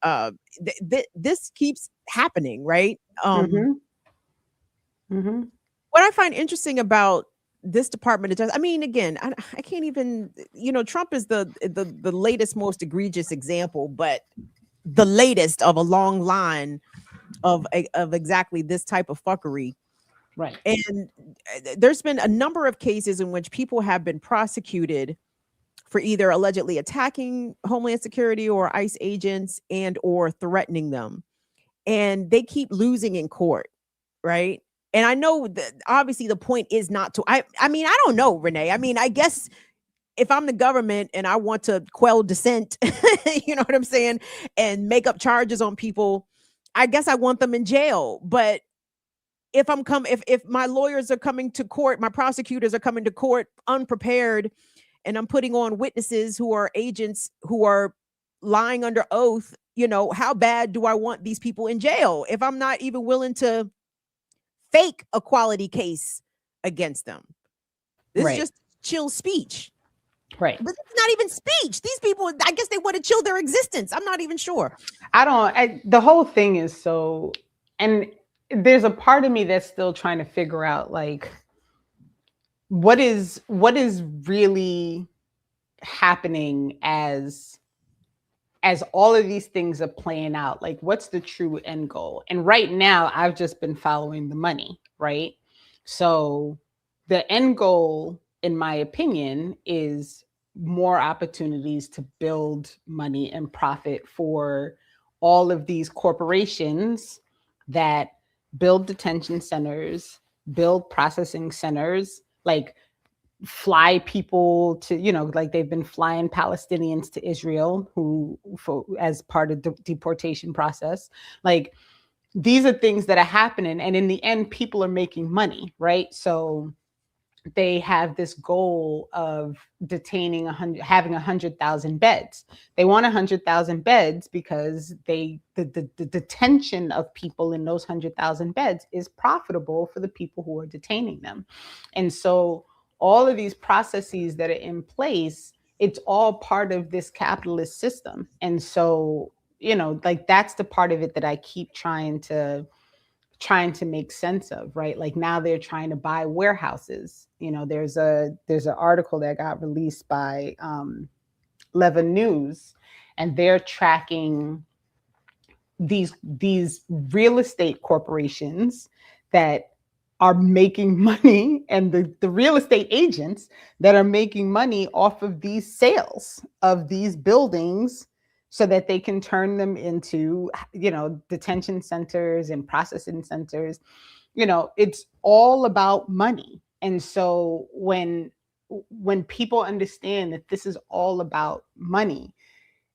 this keeps happening, right? What I find interesting about this Department of Justice, I mean, again, I can't even, you know, Trump is the latest, most egregious example, but the latest of a long line of exactly this type of fuckery. Right. And there's been a number of cases in which people have been prosecuted for either allegedly attacking Homeland Security or ICE agents and or threatening them. And they keep losing in court, right? And I know that obviously the point is not to, I mean, I don't know, Renee. I mean, I guess if I'm the government and I want to quell dissent, you know what I'm saying, and make up charges on people, I guess I want them in jail. But if my lawyers are coming to court, my prosecutors are coming to court unprepared, and I'm putting on witnesses who are agents who are lying under oath, you know, how bad do I want these people in jail if I'm not even willing to fake a quality case against them? This is just chill speech. Right. But it's not even speech. These people, I guess they want to chill their existence. I'm not even sure. The whole thing is so, and there's a part of me that's still trying to figure out, like, what is really happening as all of these things are playing out. Like, what's the true end goal? And right now I've just been following the money, right? So the end goal, in my opinion, is more opportunities to build money and profit for all of these corporations that build detention centers, build processing centers, like fly people to, you know, like they've been flying Palestinians to Israel as part of the deportation process. Like, these are things that are happening, and in the end, people are making money, right? So they have this goal of having 100,000 beds. They want 100,000 beds because the detention of people in those 100,000 beds is profitable for the people who are detaining them. And so all of these processes that are in place, it's all part of this capitalist system. And so, you know, like, that's the part of it that I keep trying to make sense of, right? Like, now they're trying to buy warehouses. You know, there's an article that got released by Leva News, and they're tracking these real estate corporations that are making money, and the real estate agents that are making money off of these sales of these buildings, so that they can turn them into, you know, detention centers and processing centers. You know, it's all about money. And so when people understand that this is all about money,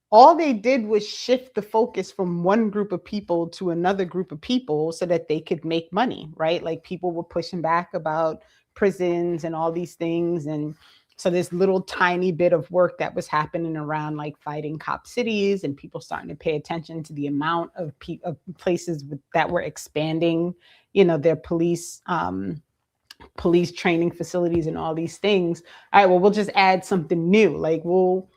all they did was shift the focus from one group of people to another group of people so that they could make money, right? Like, people were pushing back about prisons and all these things. And so this little tiny bit of work that was happening around, like, fighting cop cities, and people starting to pay attention to the amount of places that were expanding, you know, their police training facilities and all these things. All right, well, we'll just add something new. Like, we'll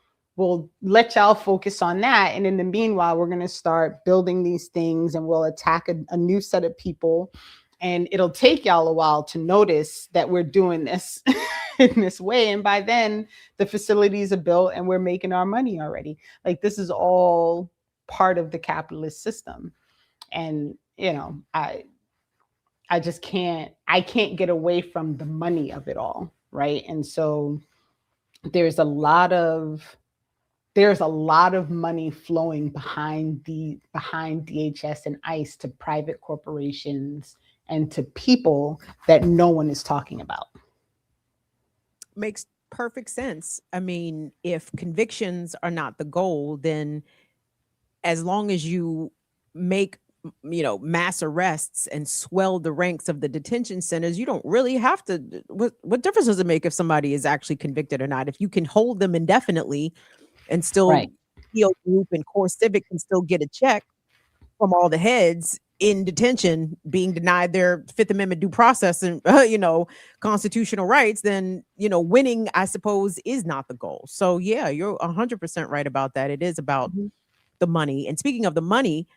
let y'all focus on that. And in the meanwhile, we're going to start building these things, and we'll attack a new set of people. And it'll take y'all a while to notice that we're doing this. in this way. And by then the facilities are built and we're making our money already. Like, this is all part of the capitalist system. And, you know, I just can't get away from the money of it all. Right. And so there's a lot of money flowing behind DHS and ICE to private corporations and to people that no one is talking about. Makes perfect sense. I mean, if convictions are not the goal, then as long as you make, you know, mass arrests and swell the ranks of the detention centers, you don't really have to. What difference does it make if somebody is actually convicted or not? If you can hold them indefinitely and still Right. Heel Group and Core Civic can still get a check from all the heads in detention being denied their Fifth Amendment due process and you know, constitutional rights, then, you know, winning, I suppose, is not the goal. So yeah, you're 100% right about that. It is about the money. And speaking of the money,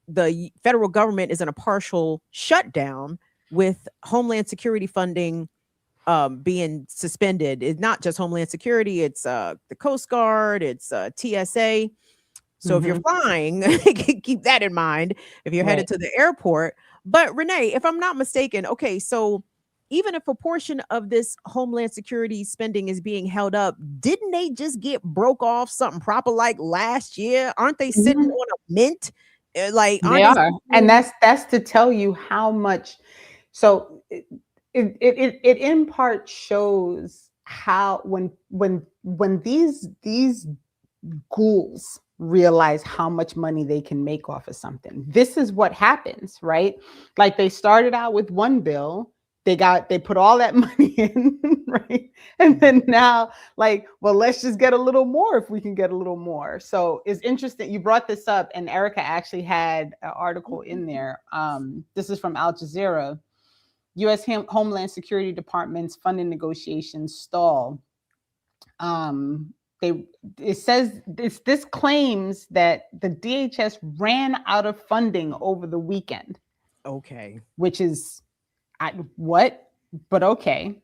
the federal government is in a partial shutdown with Homeland Security funding being suspended. It's not just Homeland Security, it's the Coast Guard, it's TSA. So if you're flying, keep that in mind if you're headed to the airport. But Renee, if I'm not mistaken, okay, so even if a portion of this Homeland Security spending is being held up, didn't they just get broke off something proper like last year? Aren't they sitting on a mint? Like, they are. And that's to tell you how much. So it in part shows how when these ghouls realize how much money they can make off of something, this is what happens, right? Like, they started out with one bill, they put all that money in, right? And then now, like, well, let's just get a little more if we can get a little more. So it's interesting you brought this up, and Erica actually had an article in there. This is from Al Jazeera. U.S. Homeland Security Department's funding negotiations stall. This claims that the DHS ran out of funding over the weekend. Okay. Which is what? But okay.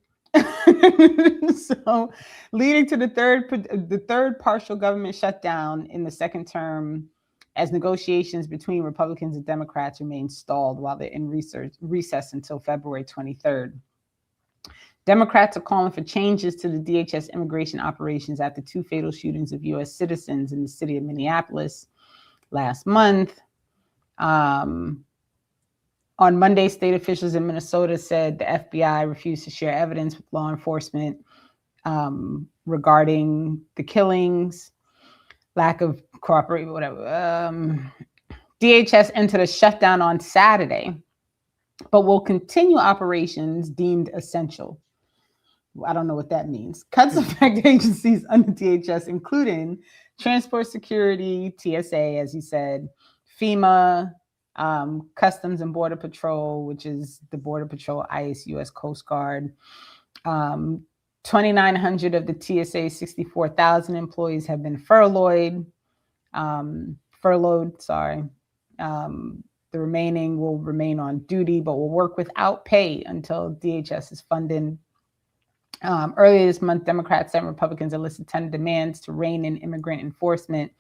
So, leading to the third partial government shutdown in the second term, as negotiations between Republicans and Democrats remain stalled while they're in recess until February 23rd. Democrats are calling for changes to the DHS immigration operations after 2 fatal shootings of U.S. citizens in the city of Minneapolis last month. On Monday, state officials in Minnesota said the FBI refused to share evidence with law enforcement regarding the killings, lack of cooperation, whatever. DHS entered a shutdown on Saturday, but will continue operations deemed essential. I don't know what that means. Cuts affect agencies under DHS, including Transport Security, TSA, as you said, FEMA, Customs and Border Patrol, which is the Border Patrol, ICE, U.S. Coast Guard. 2,900 of the TSA's 64,000 employees have been furloughed. The remaining will remain on duty, but will work without pay until DHS is funded. Earlier this month, Democrats and Republicans enlisted 10 demands to rein in immigrant enforcement.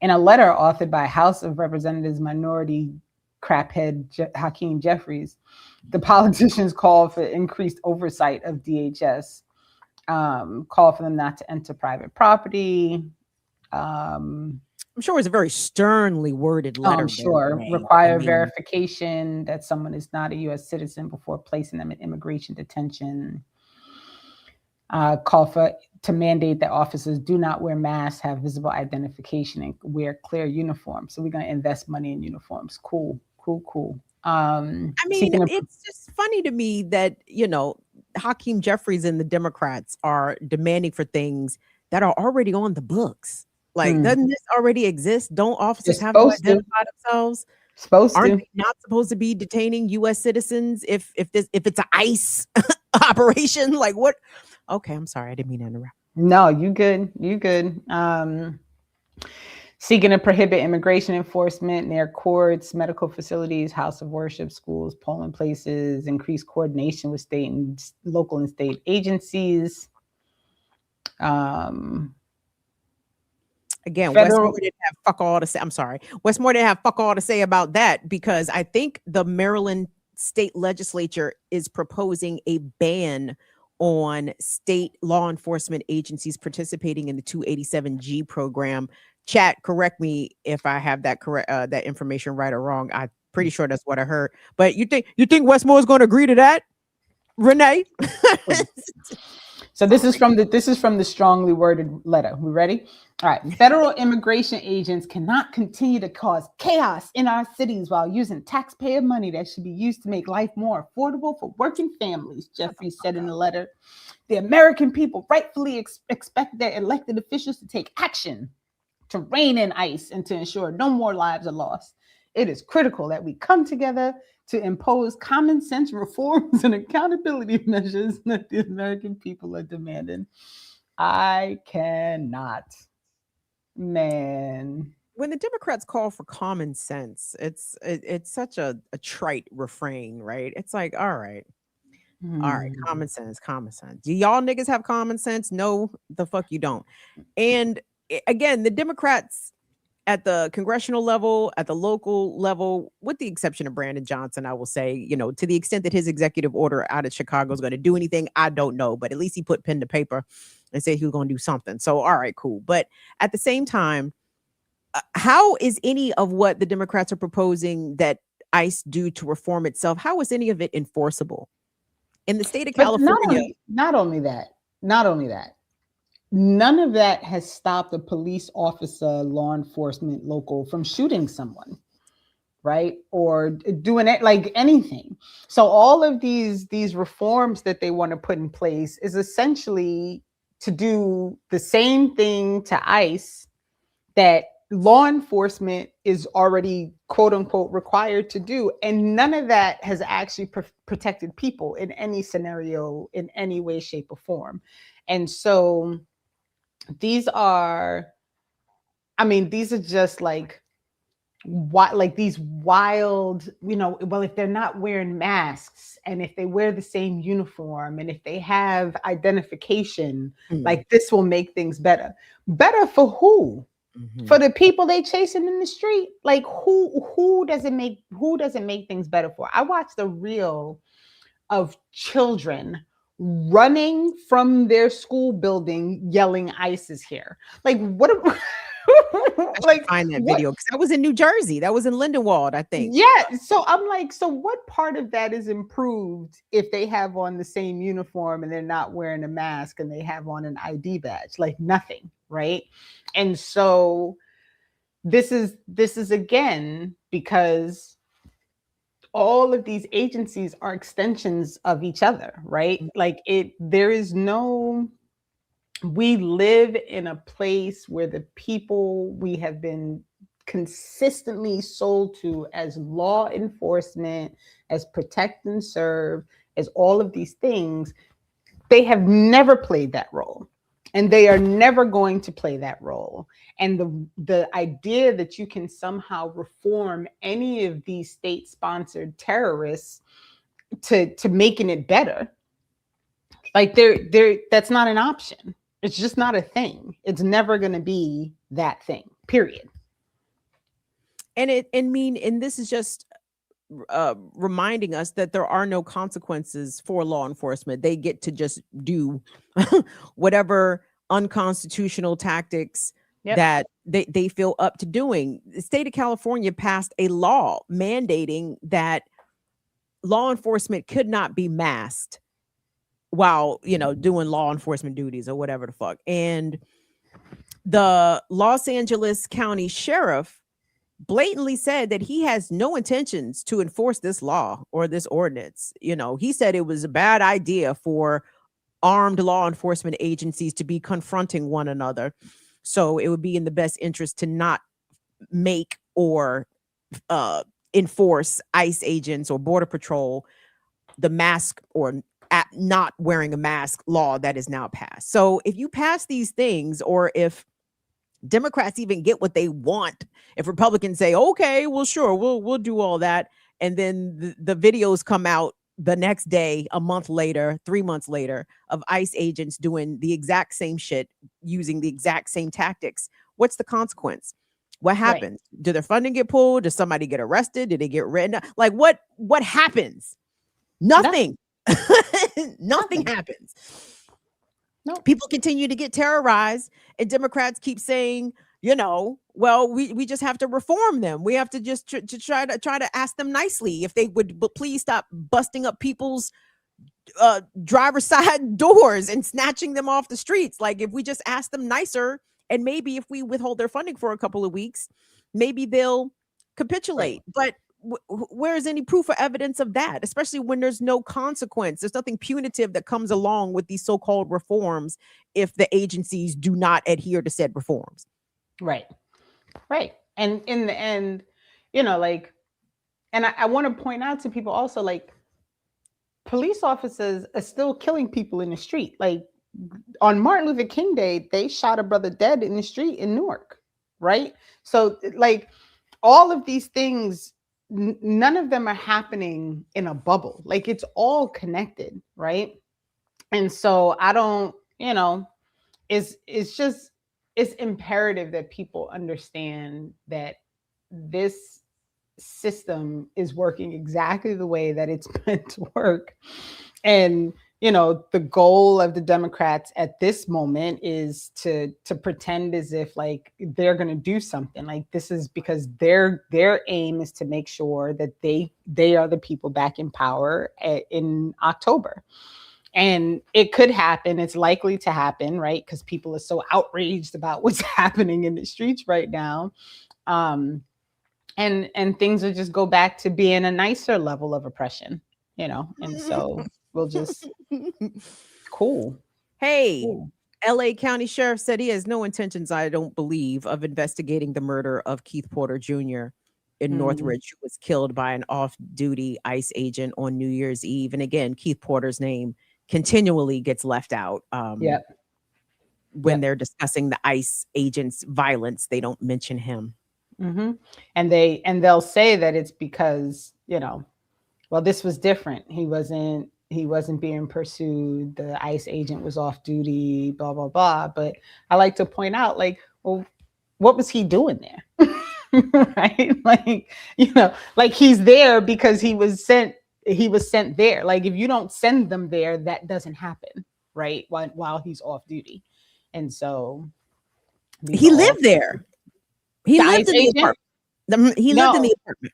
In a letter authored by House of Representatives minority craphead Hakeem Jeffries, the politicians called for increased oversight of DHS, called for them not to enter private property. I'm sure it's a very sternly worded letter. I'm sure. Require verification that someone is not a U.S. citizen before placing them in immigration detention. Call to mandate that officers do not wear masks, have visible identification, and wear clear uniforms. So we're going to invest money in uniforms. Cool. I mean, it's just funny to me that, you know, Hakeem Jeffries and the Democrats are demanding for things that are already on the books. Like, doesn't this already exist? Don't officers have to identify themselves? Aren't they not supposed to be detaining U.S. citizens if it's an ICE operation? Like, what? Okay, I'm sorry, I didn't mean to interrupt. No, you good. seeking to prohibit immigration enforcement near courts, medical facilities, house of worship, schools, polling places, increase coordination with state and local and state agencies. Again, Federal- Wes Moore didn't have fuck all to say. I'm sorry. Wes Moore didn't have fuck all to say about that because I think the Maryland state legislature is proposing a ban on state law enforcement agencies participating in the 287G program. Chat, correct me if I have that correct that information right or wrong. I'm pretty sure that's what I heard. But you think Wes Moore is going to agree to that, Renee? So this is from the strongly worded letter. We ready? All right. Federal immigration agents cannot continue to cause chaos in our cities while using taxpayer money that should be used to make life more affordable for working families, Jeffrey said in the letter. The American people rightfully expect their elected officials to take action to rein in ICE and to ensure no more lives are lost. It is critical that we come together to impose common sense reforms and accountability measures that the American people are demanding. I cannot. Man. When the Democrats call for common sense, it's such a trite refrain, right? It's like, all right, common sense. Do y'all niggas have common sense? No, the fuck you don't. And again, the Democrats at the congressional level, at the local level, with the exception of Brandon Johnson, I will say, to the extent that his executive order out of Chicago is going to do anything, I don't know. But at least he put pen to paper and said he was going to do something. So, all right, cool. But at the same time, how is any of what the Democrats are proposing that ICE do to reform itself, how is any of it enforceable? In the state of California. Not only that. None of that has stopped a police officer, law enforcement, local from shooting someone, right? Or doing it like anything. So all of these reforms that they want to put in place is essentially to do the same thing to ICE that law enforcement is already, quote unquote, required to do. And none of that has actually protected people in any scenario, in any way, shape, or form. And so these are just like these wild, well, if they're not wearing masks and if they wear the same uniform and if they have identification, like this will make things better. Better for who? For the people they chasing in the street? Like who doesn't make things better for? I watched a reel of children running from their school building yelling ICE is here. Like what like find that video because that was in New Jersey. That was in Lindenwold, I think. Yeah. So I'm like, so what part of that is improved if they have on the same uniform and they're not wearing a mask and they have on an ID badge? Like nothing, right? And so this is again because all of these agencies are extensions of each other, right? Like we live in a place where the people we have been consistently sold to as law enforcement, as protect and serve, as all of these things, they have never played that role. And they are never going to play that role. And the idea that you can somehow reform any of these state-sponsored terrorists to making it better, like that's not an option. It's just not a thing. It's never going to be that thing, period. And this is just reminding us that there are no consequences for law enforcement. They get to just do whatever unconstitutional tactics that they feel up to doing. The state of California passed a law mandating that law enforcement could not be masked while, doing law enforcement duties or whatever the fuck. And the Los Angeles County Sheriff blatantly said that he has no intentions to enforce this law or this ordinance. He said it was a bad idea for armed law enforcement agencies to be confronting one another. So it would be in the best interest to not make or enforce ICE agents or Border Patrol the mask or not wearing a mask law that is now passed. So if you pass these things, or if Democrats even get what they want if Republicans say, okay, well, sure, we'll do all that. And then the videos come out the next day, a month later, 3 months later, of ICE agents doing the exact same shit, using the exact same tactics. What's the consequence? What happens? Right. Do their funding get pulled? Does somebody get arrested? Did they get written? Like what happens? Nothing. Nothing happens. No. People continue to get terrorized, and Democrats keep saying, you know, well, we just have to reform them. We have to just try to ask them nicely if they would please stop busting up people's driver's side doors and snatching them off the streets. Like if we just ask them nicer, and maybe if we withhold their funding for a couple of weeks, maybe they'll capitulate. Right. But where's any proof or evidence of that, especially when there's no consequence? There's nothing punitive that comes along with these so-called reforms if the agencies do not adhere to said reforms. Right. And in the end, you know, like, and I want to point out to people also, like, police officers are still killing people in the street. Like on Martin Luther King Day, they shot a brother dead in the street in Newark. Right. So like all of these things, none of them are happening in a bubble. Like it's all connected. Right. And so I don't, you know, it's imperative that people understand that this system is working exactly the way that it's meant to work. And, you know, the goal of the Democrats at this moment is to pretend as if like they're going to do something. Like this is because their aim is to make sure that they are the people back in power in October. And it could happen. It's likely to happen, right? Because people are so outraged about what's happening in the streets right now. And things will just go back to being a nicer level of oppression, you know? And so we'll just, cool. Hey, cool. LA County Sheriff said he has no intentions, I don't believe, of investigating the murder of Keith Porter Jr. in Northridge, who was killed by an off-duty ICE agent on New Year's Eve. And again, Keith Porter's name continually gets left out. When they're discussing the ICE agent's violence, they don't mention him. Mm-hmm. And they'll say that it's because, you know, well, this was different. He wasn't being pursued. The ICE agent was off duty, blah, blah, blah. But I like to point out, like, well, what was he doing there? Right? Like, you know, like he's there because he was sent there. Like if you don't send them there, that doesn't happen, right? While he's off duty. And so he lived there. He lived in the apartment. He lived in the apartment.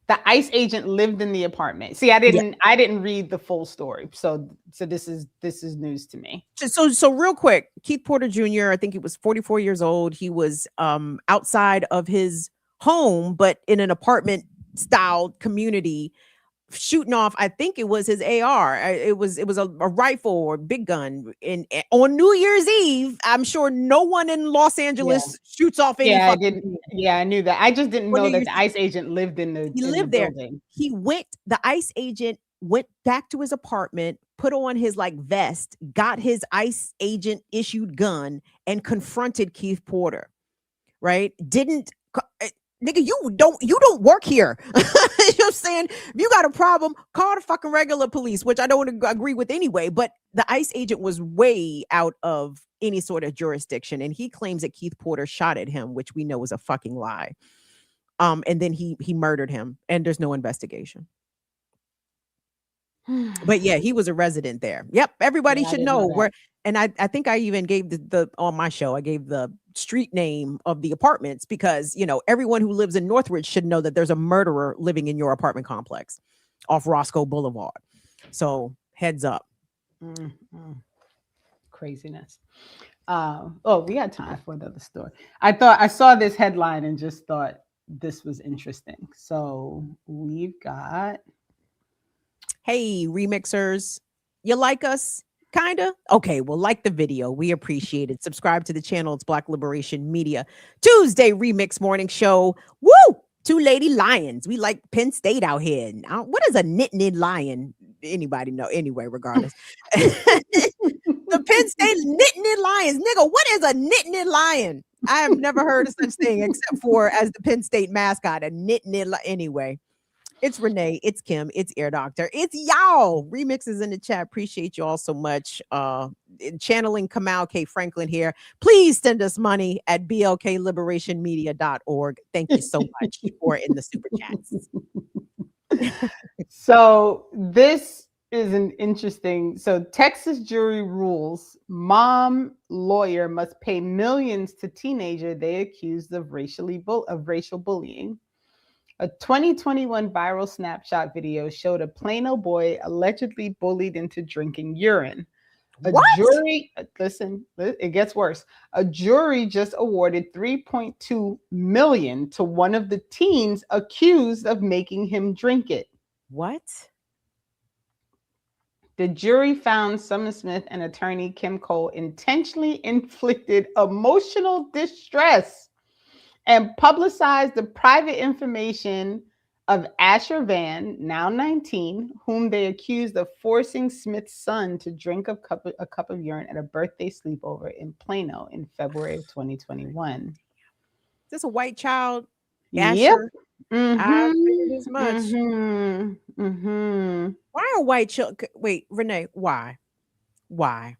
The ICE agent lived in the apartment. See, I didn't read the full story. So this is news to me. So real quick, Keith Porter Jr., I think he was 44 years old. He was outside of his home, but in an apartment style community, shooting off, I think it was his AR. It was a rifle or big gun. On New Year's Eve, I'm sure no one in Los Angeles shoots off any. I knew that. I just didn't know that the ICE agent lived in the. He lived there. Building. The ICE agent went back to his apartment, put on his like vest, got his ICE agent issued gun, and confronted Keith Porter. Right? Nigga, you don't work here. You know what I'm saying? If you got a problem, call the fucking regular police, which I don't agree with anyway. But the ICE agent was way out of any sort of jurisdiction. And he claims that Keith Porter shot at him, which we know is a fucking lie. And then he murdered him, and there's no investigation. But yeah, he was a resident there. Yep, everybody should know where. And I think I even gave the on my show, I gave the street name of the apartments because, you know, everyone who lives in Northridge should know that there's a murderer living in your apartment complex off Roscoe Boulevard. So heads up. Craziness. We got time for another story. I saw this headline and just thought this was interesting. So we've got. Hey, remixers, you like us? Kinda? Okay, well, like the video. We appreciate it. Subscribe to the channel. It's Black Liberation Media. Tuesday Remix Morning Show. Woo! Two lady lions. We like Penn State out here. What is a knit lion? Anybody know? Anyway, regardless. The Penn State knit lions. Nigga, what is a knit lion? I have never heard of such thing except for as the Penn State mascot, a knit. Anyway, it's Renee, it's Kim, it's Air Doctor, it's y'all. Remixes in the chat. Appreciate you all so much. Channeling Kamal K. Franklin here. Please send us money at blkliberationmedia.org. Thank you so much for in the super chats. So this is an interesting. So Texas jury rules: mom lawyer must pay millions to teenager they accused of racial bullying. A 2021 viral snapshot video showed a Plano boy allegedly bullied into drinking urine. Jury, listen, it gets worse. A jury just awarded $3.2 million to one of the teens accused of making him drink it. What? The jury found Sumner Smith and attorney Kim Cole intentionally inflicted emotional distress and publicized the private information of Asher Van, now 19, whom they accused of forcing Smith's son to drink a cup of urine at a birthday sleepover in Plano in February of 2021. Is this a white child? Yep. Asher? Mm-hmm. I figured as much. Mm-hmm. Mm-hmm. Why are white children? Wait, Renee, why? Why?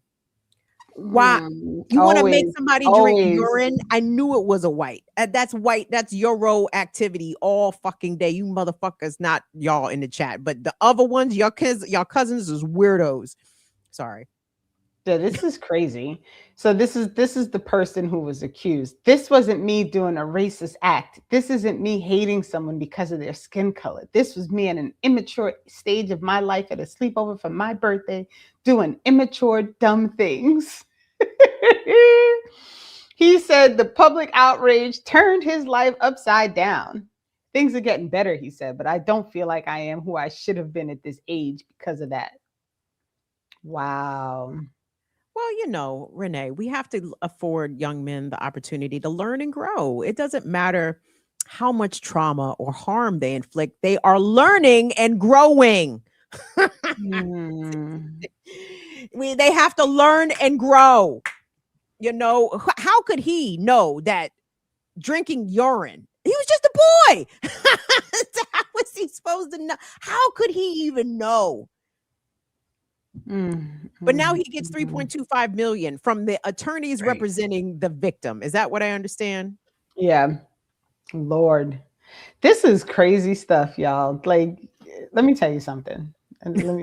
You want to make somebody drink urine? I knew it was a white. That's white. That's Euro activity all fucking day. You motherfuckers, not y'all in the chat, but the other ones, y'all cousins is weirdos. Sorry. Yeah, this is crazy. So this is the person who was accused. This wasn't me doing a racist act. This isn't me hating someone because of their skin color. This was me at an immature stage of my life at a sleepover for my birthday, doing immature, dumb things. He said the public outrage turned his life upside down. Things are getting better, he said, but I don't feel like I am who I should have been at this age because of that. Wow. Well, you know, Renee, we have to afford young men the opportunity to learn and grow. It doesn't matter how much trauma or harm they inflict. They are learning and growing. They have to learn and grow. You know, how could he know that drinking urine? He was just a boy. How was he supposed to know? How could he even know? But now he gets 3.25 million from the attorneys representing the victim. Is that what I understand? Yeah. Lord, this is crazy stuff, y'all. Like, let me tell you something. And let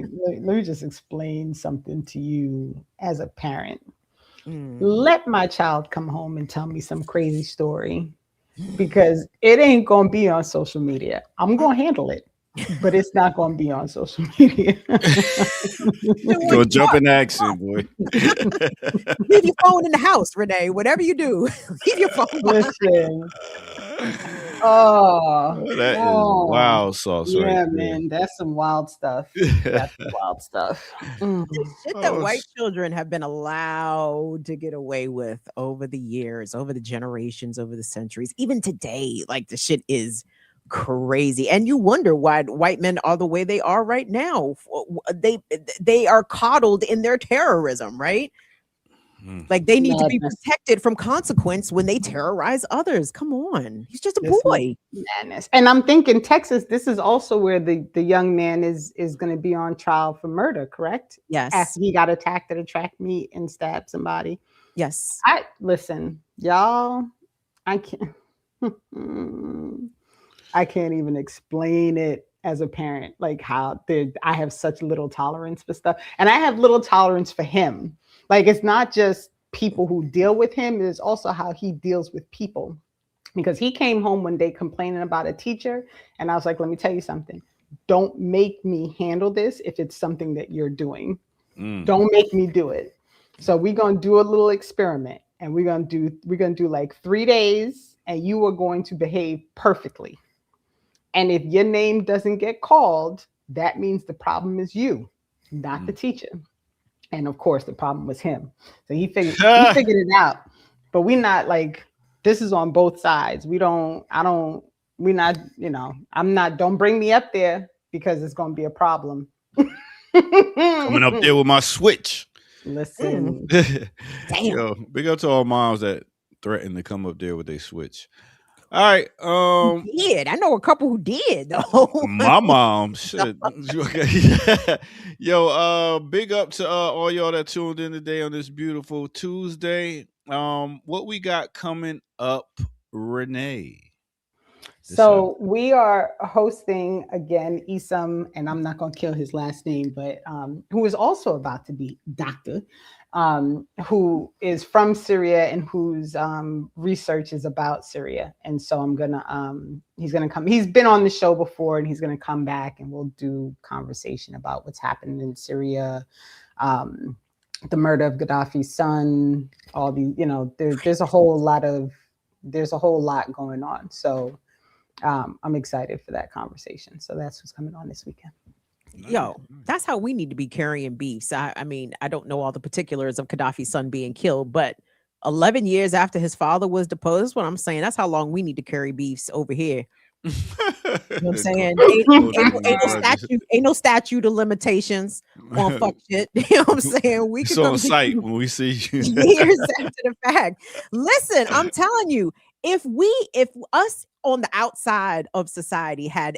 me just explain something to you as a parent. Let my child come home and tell me some crazy story, because it ain't going to be on social media. I'm going to handle it, but it's not going to be on social media. Go jump in action, boy. Leave your phone in the house, Renee. Whatever you do, leave your phone behind. Listen. That is wild sauce, yeah, right? Man, that's some wild stuff. That's some wild stuff. The shit that white children have been allowed to get away with over the years, over the generations, over the centuries, even today, like the shit is crazy. And you wonder why white men are the way they are right now. They are coddled in their terrorism, right? Like they need to be protected from consequence when they terrorize others. Come on. He's just a boy. Madness. And I'm thinking Texas, this is also where the young man is going to be on trial for murder, correct? Yes. After he got attacked at a track meet and stabbed somebody. Yes. Listen, y'all, I can't even explain it as a parent, like how I have such little tolerance for stuff. And I have little tolerance for him. Like, it's not just people who deal with him, it's also how he deals with people. Because he came home one day complaining about a teacher, and I was like, let me tell you something. Don't make me handle this if it's something that you're doing. Don't make me do it. So we're gonna do a little experiment, and we're gonna do like 3 days, and you are going to behave perfectly. And if your name doesn't get called, that means the problem is you, not the teacher. And of course, the problem was him. So he figured it out. But we not like, this is on both sides. Don't bring me up there because it's going to be a problem. Coming up there with my switch. Listen, Damn. Yo, big up to all moms that threaten to come up there with their switch. All right. Did I know a couple who did though? My mom shit. Okay. Yo, big up to all y'all that tuned in today on this beautiful Tuesday. What we got coming up, Renee? so we are hosting again Isam, and I'm not going to kill his last name, but who is also about to be doctor, who is from Syria and whose research is about Syria. And so I'm gonna he's gonna come. He's been on the show before, and he's gonna come back, and we'll do conversation about what's happening in Syria, the murder of Gaddafi's son, all the there's a whole lot going on. So I'm excited for that conversation. So that's what's coming on this weekend. Yo, that's how we need to be carrying beefs. I mean, I don't know all the particulars of Gaddafi's son being killed, but 11 years after his father was deposed, that's what I'm saying. That's how long we need to carry beefs over here. You know what I'm saying? Ain't no statute of limitations on fuck shit. You know what I'm saying? We It's can on site when we see you. years after the fact. Listen, I'm telling you, if us on the outside of society had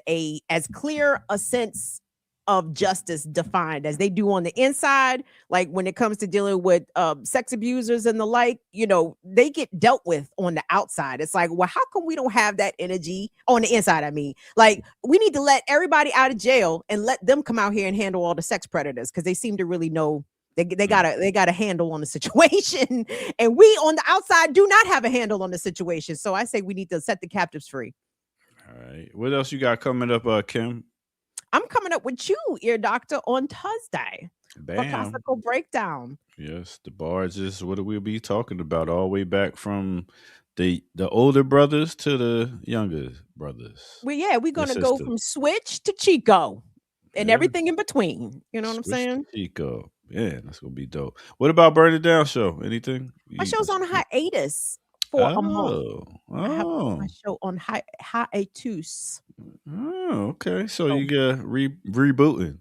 as clear a sense of justice defined as they do on the inside, like when it comes to dealing with sex abusers and the like, they get dealt with on the outside. It's like, well, how come we don't have that energy on the inside? I mean, like, we need to let everybody out of jail and let them come out here and handle all the sex predators, because they seem to really know they got a handle on the situation, and we on the outside do not have a handle on the situation. So I say we need to set the captives free. All right. What else you got coming up, Kim? I'm coming up with you, Ear Doctor, on Thursday for classical breakdown. Yes, the barges. What we'll be talking about all the way back from the older brothers to the younger brothers. We're gonna go from Switch to Chico and everything in between. You know what I'm saying? Chico. Yeah, that's gonna be dope. What about Burn It Down show? Anything? My show's on hiatus for a month. I have my show on hiatus. Oh, okay. So you get rebooting.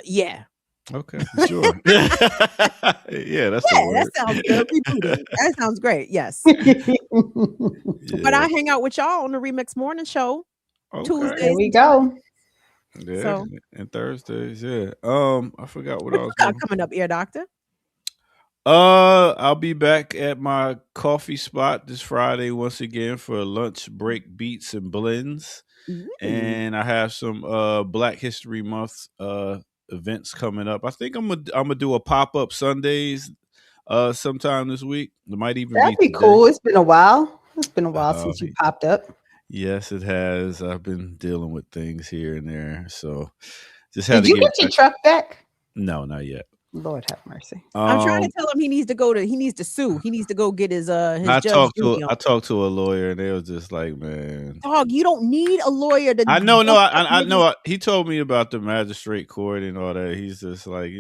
Yeah. Okay, sure. Yeah, that's the word. That sounds good. Rebooting. That sounds great. Yes. But I hang out with y'all on the Remix Morning Show. Tuesdays. There we go. Yeah, and Thursdays. Yeah. I forgot what I was coming up, Ear Doctor. I'll be back at my coffee spot this Friday once again for lunch break beats and blends. And I have some Black History Month events coming up. I think I'm gonna do a pop-up Sundays sometime this week. It might even That'd be cool. It's been a while. Since you popped up. Yes, it has. I've been dealing with things here and there. So just had Did you get your truck back? No, not yet. Lord have mercy. I'm trying to tell him he needs to sue. He needs to go get his I talked to a lawyer, and they was just like, man, dog, you don't need a lawyer to I know. He told me about the magistrate court and all that. He's just like,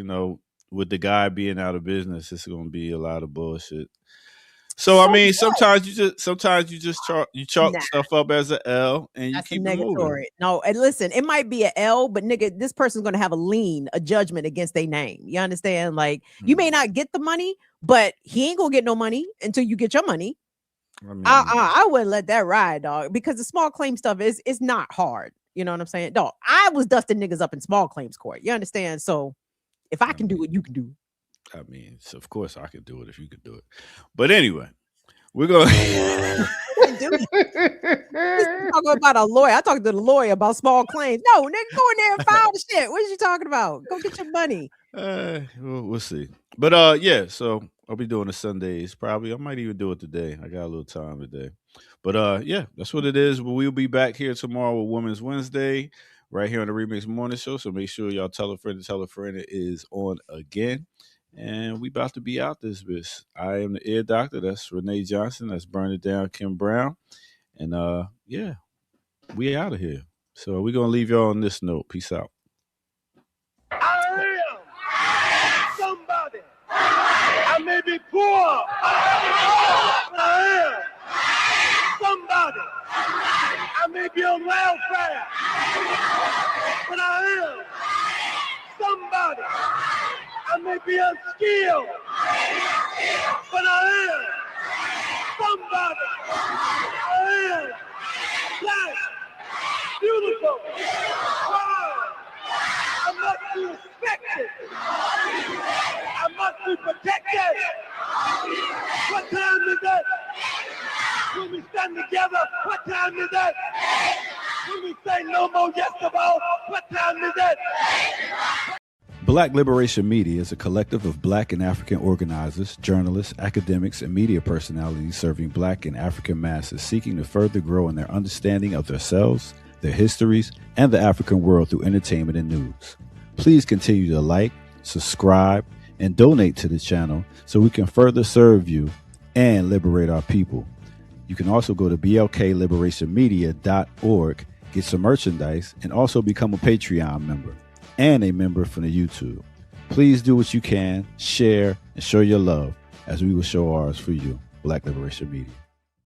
with the guy being out of business, it's gonna be a lot of bullshit. So I mean, sometimes you just chalk stuff up as an L, and you keep it moving. No, and listen, it might be an L, but nigga, this person's gonna have a judgment against their name. You understand? Like, you may not get the money, but he ain't gonna get no money until you get your money. I mean, I wouldn't let that ride, dog, because the small claim stuff is not hard. You know what I'm saying, dog? I was dusting niggas up in small claims court. You understand? So if I can do it, you can do it. I mean, so of course I could do it if you could do it. But anyway, we're going to talk about a lawyer. I talked to the lawyer about small claims. No, nigga, go in there and file the shit. What are you talking about? Go get your money. We'll see. But yeah, so I'll be doing the Sundays probably. I might even do it today. I got a little time today. But yeah, that's what it is. We'll be back here tomorrow with Women's Wednesday, right here on the Remix Morning Show. So make sure y'all tell a friend it is on again. And we about to be out this bitch. I am the Ear Doctor. That's Renee Johnson. That's Burn It Down, Kim Brown. And yeah, we out of here. So we're going to leave y'all on this note. Peace out. I am somebody. I may be poor, but I am somebody. I may be on welfare, but I am somebody. I may may be unskilled, but I am somebody. I am black, beautiful, proud. I must be respected. I must be protected. What time is it? When we stand together, what time is it? When we say no more yesterday, what time is it? Black Liberation Media is a collective of Black and African organizers, journalists, academics, and media personalities serving Black and African masses seeking to further grow in their understanding of themselves, their histories, and the African world through entertainment and news. Please continue to like, subscribe, and donate to the channel so we can further serve you and liberate our people. You can also go to blkliberationmedia.org, get some merchandise, and also become a Patreon member and a member from the YouTube. Please do what you can, share, and show your love as we will show ours for you. Black Liberation Media.